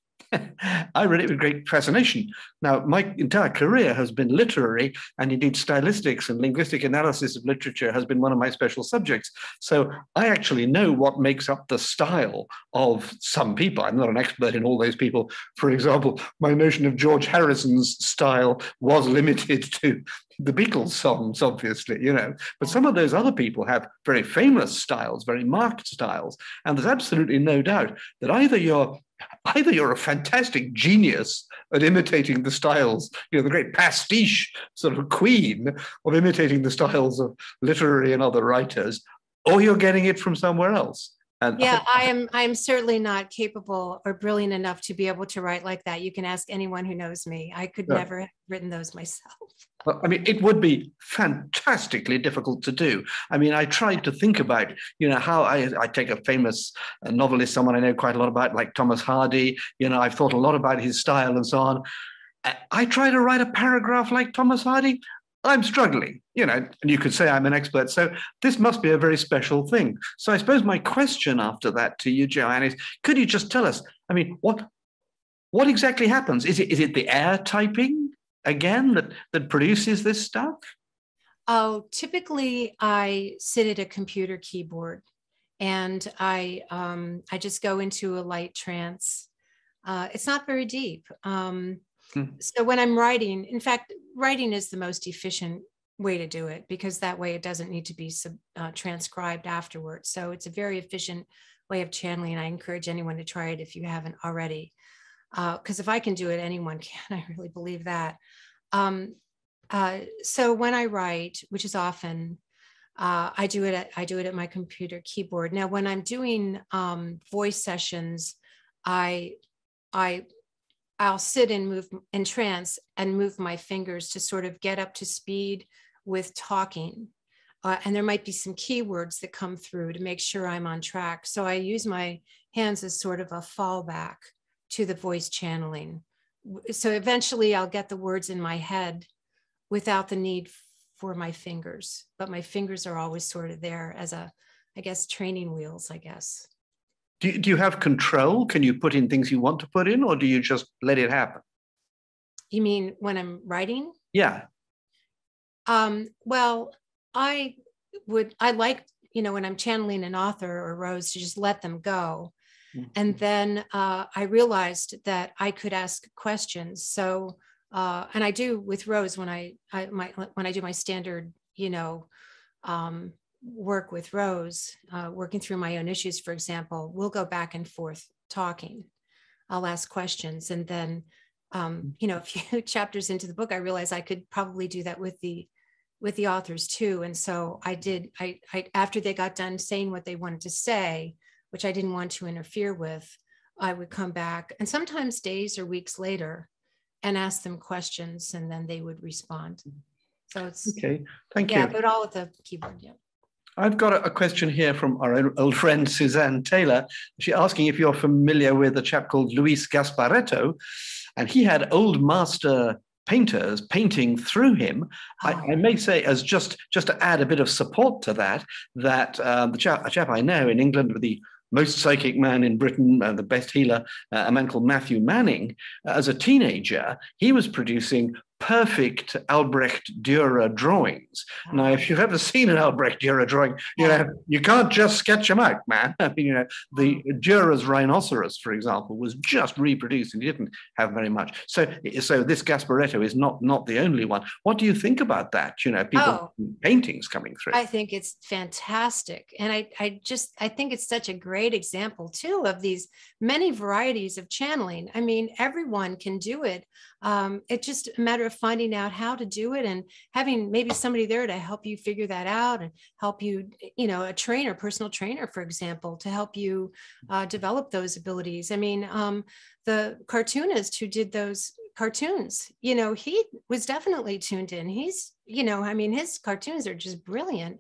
I read it with great fascination. Now, my entire career has been literary, and indeed stylistics and linguistic analysis of literature has been one of my special subjects. So I actually know what makes up the style of some people. I'm not an expert in all those people. For example, my notion of George Harrison's style was limited to the Beatles songs, obviously, but some of those other people have very famous styles, very marked styles. And there's absolutely no doubt that either you're a fantastic genius at imitating the styles, the great pastiche sort of queen of imitating the styles of literary and other writers, or you're getting it from somewhere else. And yeah, I'm certainly not capable or brilliant enough to be able to write like that. You can ask anyone who knows me. I could never have written those myself. Well, I mean, it would be fantastically difficult to do. I mean, I tried to think about, how I take a famous novelist, someone I know quite a lot about, like Thomas Hardy. I've thought a lot about his style and so on. I try to write a paragraph like Thomas Hardy. I'm struggling, and you could say I'm an expert. So this must be a very special thing. So I suppose my question after that to you, Joanne, is could you just tell us, I mean, what exactly happens? Is it the air typing again that produces this stuff? Oh, typically I sit at a computer keyboard and I just go into a light trance. It's not very deep. So when I'm writing, in fact, writing is the most efficient way to do it because that way it doesn't need to be transcribed afterwards. So it's a very efficient way of channeling. I encourage anyone to try it if you haven't already. Because if I can do it, anyone can. I really believe that. So when I write, which is often, I do it at my computer keyboard. Now, when I'm doing voice sessions, I'll sit and move in trance and move my fingers to sort of get up to speed with talking. And there might be some keywords that come through to make sure I'm on track. So I use my hands as sort of a fallback to the voice channeling. So eventually I'll get the words in my head without the need for my fingers, but my fingers are always sort of there as training wheels, I guess. Do you have control? Can you put in things you want to put in, or do you just let it happen? You mean when I'm writing? Yeah. Well, I like, when I'm channeling an author or Rose to just let them go. Mm-hmm. And then I realized that I could ask questions. So, and I do with Rose when I do my standard, work with Rose, working through my own issues, for example, we'll go back and forth talking. I'll ask questions. And then, a few chapters into the book, I realized I could probably do that with the authors too. And so I did, I after they got done saying what they wanted to say, which I didn't want to interfere with, I would come back and sometimes days or weeks later and ask them questions, and then they would respond. So it's okay. Thank you. Yeah, but all with the keyboard. Yeah. I've got a question here from our old friend Suzanne Taylor. She's asking if you're familiar with a chap called Luis Gasparetto, and he had old master painters painting through him. I may say, as just to add a bit of support to that a chap I know in England, the most psychic man in Britain, the best healer, a man called Matthew Manning, as a teenager, he was producing perfect Albrecht Dürer drawings. Now, if you've ever seen an Albrecht Dürer drawing, you can't just sketch them out, man. I mean, the Dürer's rhinoceros, for example, was just reproduced, and he didn't have very much. So this Gasparetto is not the only one. What do you think about that? People paintings coming through. I think it's fantastic, and I think it's such a great example too of these many varieties of channeling. I mean, everyone can do it. It's just a matter of finding out how to do it and having maybe somebody there to help you figure that out and help you, a personal trainer, for example, to help you develop those abilities. I mean, the cartoonist who did those cartoons. He was definitely tuned in. He's, I mean, his cartoons are just brilliant.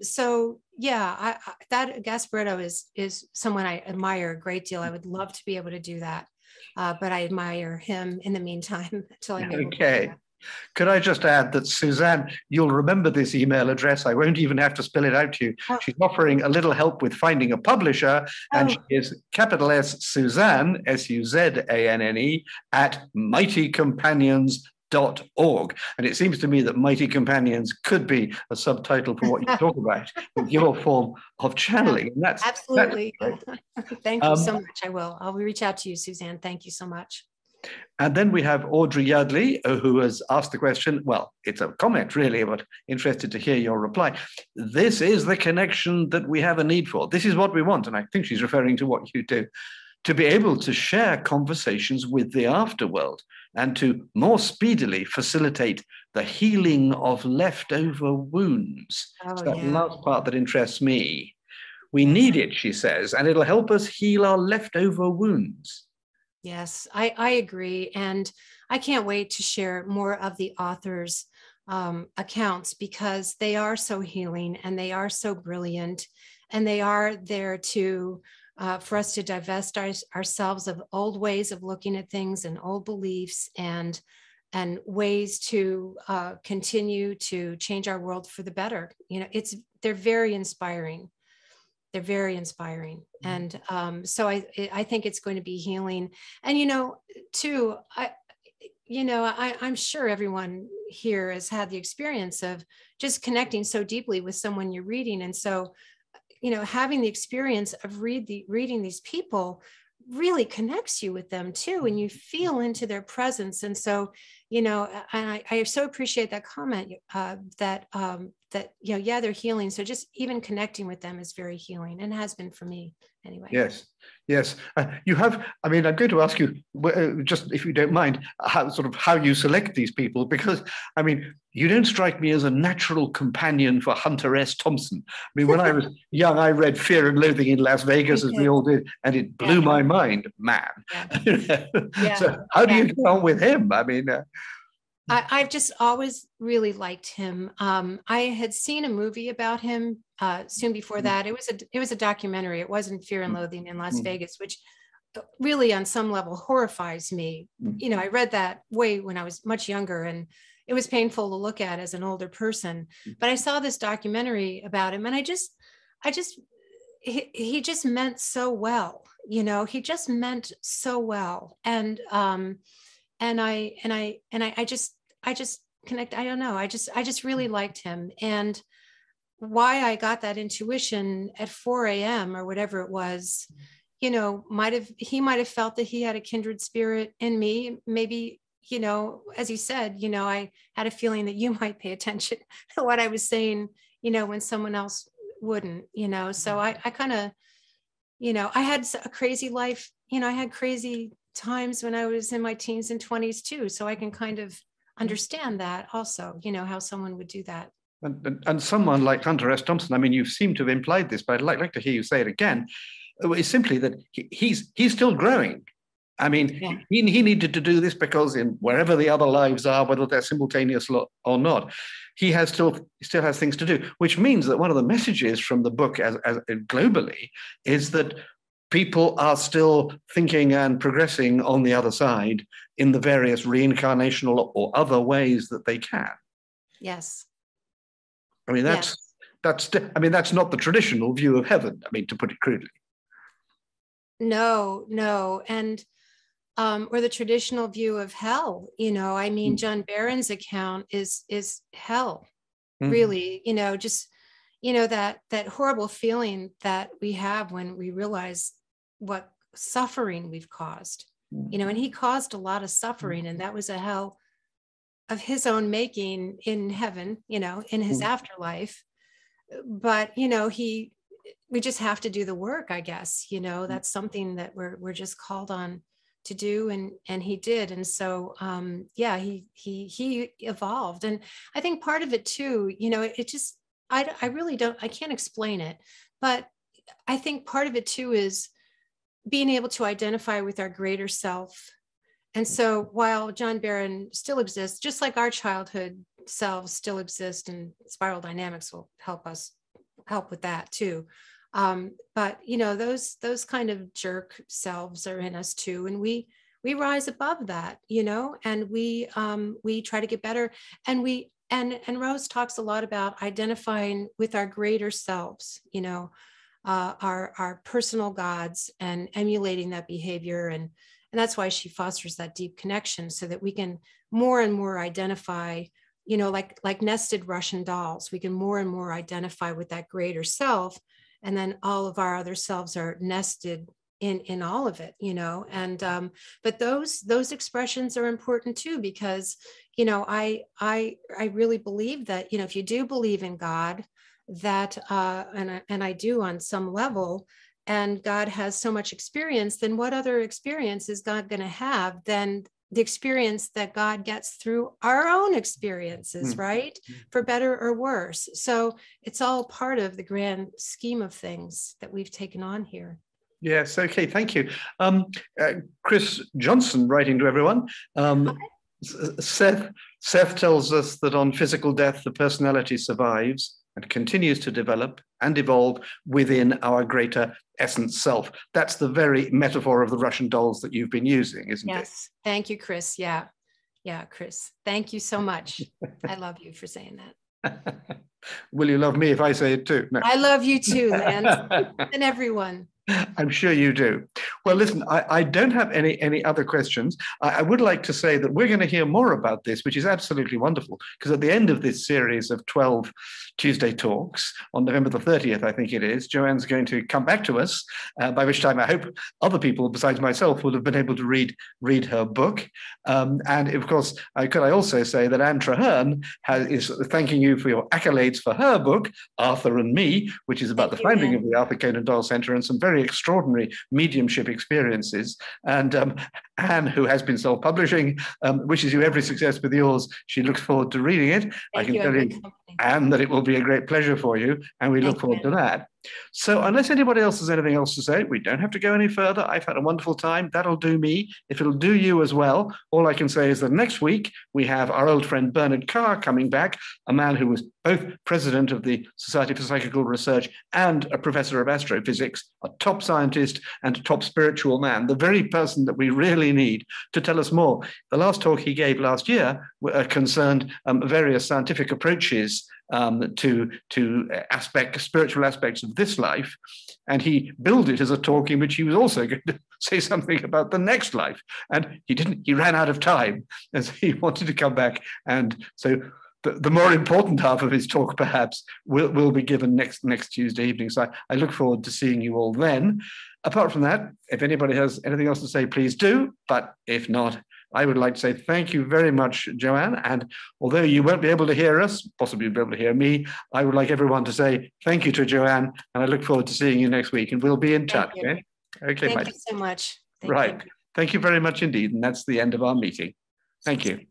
So yeah, that Gasparetto is someone I admire a great deal. I would love to be able to do that. But I admire him in the meantime until I'm able to do that. Could I just add that Suzanne, you'll remember this email address. I won't even have to spell it out to you. Oh. She's offering a little help with finding a publisher, and she is capital S Suzanne, Suzanne, at mightycompanions.org. And it seems to me that Mighty Companions could be a subtitle for what you talk about with your form of channeling. And that's absolutely. Thank you so much. I'll reach out to you, Suzanne. Thank you so much. And then we have Audrey Yardley, who has asked the question. Well, it's a comment really, but interested to hear your reply. This is the connection that we have a need for. This is what we want. And I think she's referring to what you do, to be able to share conversations with the afterworld and to more speedily facilitate the healing of leftover wounds. It's that last part that interests me. We need it, she says, and it'll help us heal our leftover wounds. Yes, I agree. And I can't wait to share more of the author's accounts, because they are so healing and they are so brilliant, and they are there to for us to divest ourselves of old ways of looking at things and old beliefs and ways to continue to change our world for the better. They're very inspiring. They're very inspiring. And so I think it's going to be healing. And, too, I'm sure everyone here has had the experience of just connecting so deeply with someone you're reading. And so, having the experience of reading these people really connects you with them too. And you feel into their presence. And so, and I so appreciate that comment that they're healing. So just even connecting with them is very healing, and has been for me anyway. Yes. You have, I'm going to ask you, just if you don't mind, how you select these people, because, you don't strike me as a natural companion for Hunter S. Thompson. When I was young, I read Fear and Loathing in Las Vegas, as we all did, and it blew my mind, man. So how do you get on with him? I've just always really liked him. I had seen a movie about him soon before that. It was a documentary. It wasn't Fear and Loathing in Las Vegas, which really on some level horrifies me. I read that way when I was much younger, and it was painful to look at as an older person. But I saw this documentary about him, and he just meant so well. He just meant so well. And I just connect. I don't know. I just really liked him. And why I got that intuition at 4 a.m. or whatever it was, he might have felt that he had a kindred spirit in me. Maybe, as he said, I had a feeling that you might pay attention to what I was saying, when someone else wouldn't, so I kind of, I had a crazy life, I had crazy times when I was in my teens and 20s too. So I can kind of understand that also, how someone would do that. And someone like Hunter S. Thompson, you seem to have implied this, but I'd like to hear you say it again. It's simply that he's still growing. He needed to do this because in wherever the other lives are, whether they're simultaneous or not, he still has things to do, which means that one of the messages from the book as globally is that people are still thinking and progressing on the other side in the various reincarnational or other ways that they can. Yes. That's not the traditional view of heaven, to put it crudely. No. And or the traditional view of hell, John Barron's account is hell, really, that horrible feeling that we have when we realize what suffering we've caused, and he caused a lot of suffering, and that was a hell of his own making in heaven, in his afterlife. But, we just have to do the work, I guess, that's something that we're just called on to do. And he did. And so, he evolved. And I think part of it too, it just, I really don't, I can't explain it, but I think part of it too is being able to identify with our greater self And so while John Barron still exists, just like our childhood selves still exist, and spiral dynamics will help with that too. But you know, those kind of jerk selves are in us too, and we rise above that, you know, and we try to get better. And and Rose talks a lot about identifying with our greater selves, you know, our personal gods, and emulating that behavior. And that's why she fosters that deep connection, so that we can more and more identify, you know, like nested Russian dolls, we can more and more identify with that greater self. And then all of our other selves are nested in all of it, you know. And but those expressions are important too, because, you know, I really believe that, you know, if you do believe in God, that and I do on some level, and God has so much experience, then what other experience is God going to have than the experience that God gets through our own experiences, right? For better or worse. So it's all part of the grand scheme of things that we've taken on here. Yes, okay, thank you. Chris Johnson, writing to everyone. Seth tells us that on physical death, the personality survives and continues to develop and evolve within our greater essence self. That's the very metaphor of the Russian dolls that you've been using, isn't it? Yes, thank you, Chris. Yeah, Chris, thank you so much. I love you for saying that. Will you love me if I say it too? No. I love you too, Lance, and everyone. I'm sure you do. Well, listen, I don't have any other questions. I would like to say that we're going to hear more about this, which is absolutely wonderful, because at the end of this series of 12 Tuesday talks on November the 30th, I think it is, Joanne's going to come back to us, by which time I hope other people besides myself will have been able to read her book. And of course, could I also say that Anne Traherne is thanking you for your accolades for her book, Arthur and Me, which is about the founding of the Arthur Conan Doyle Centre and some very extraordinary mediumship experiences. And Anne, who has been self-publishing, wishes you every success with yours. She looks forward to reading it. I can tell you, Anne, that it will be a great pleasure for you, and we look forward to that. So unless anybody else has anything else to say, we don't have to go any further. I've had a wonderful time. That'll do me. If it'll do you as well, all I can say is that next week we have our old friend Bernard Carr coming back, a man who was both president of the Society for Psychical Research and a professor of astrophysics, a top scientist and a top spiritual man, the very person that we really need to tell us more. The last talk he gave last year concerned various scientific approaches to spiritual aspects of this life, and he billed it as a talk in which he was also going to say something about the next life, and he ran out of time as he wanted to come back, and so the more important half of his talk perhaps will be given next Tuesday evening. So I look forward to seeing you all then. Apart from that, if anybody has anything else to say, please do, but if not, I would like to say thank you very much, Joanne. And although you won't be able to hear us, possibly be able to hear me, I would like everyone to say thank you to Joanne, and I look forward to seeing you next week, and we'll be in touch. Okay? Okay, thank you so much. Thank you very much indeed. And that's the end of our meeting. Thank you.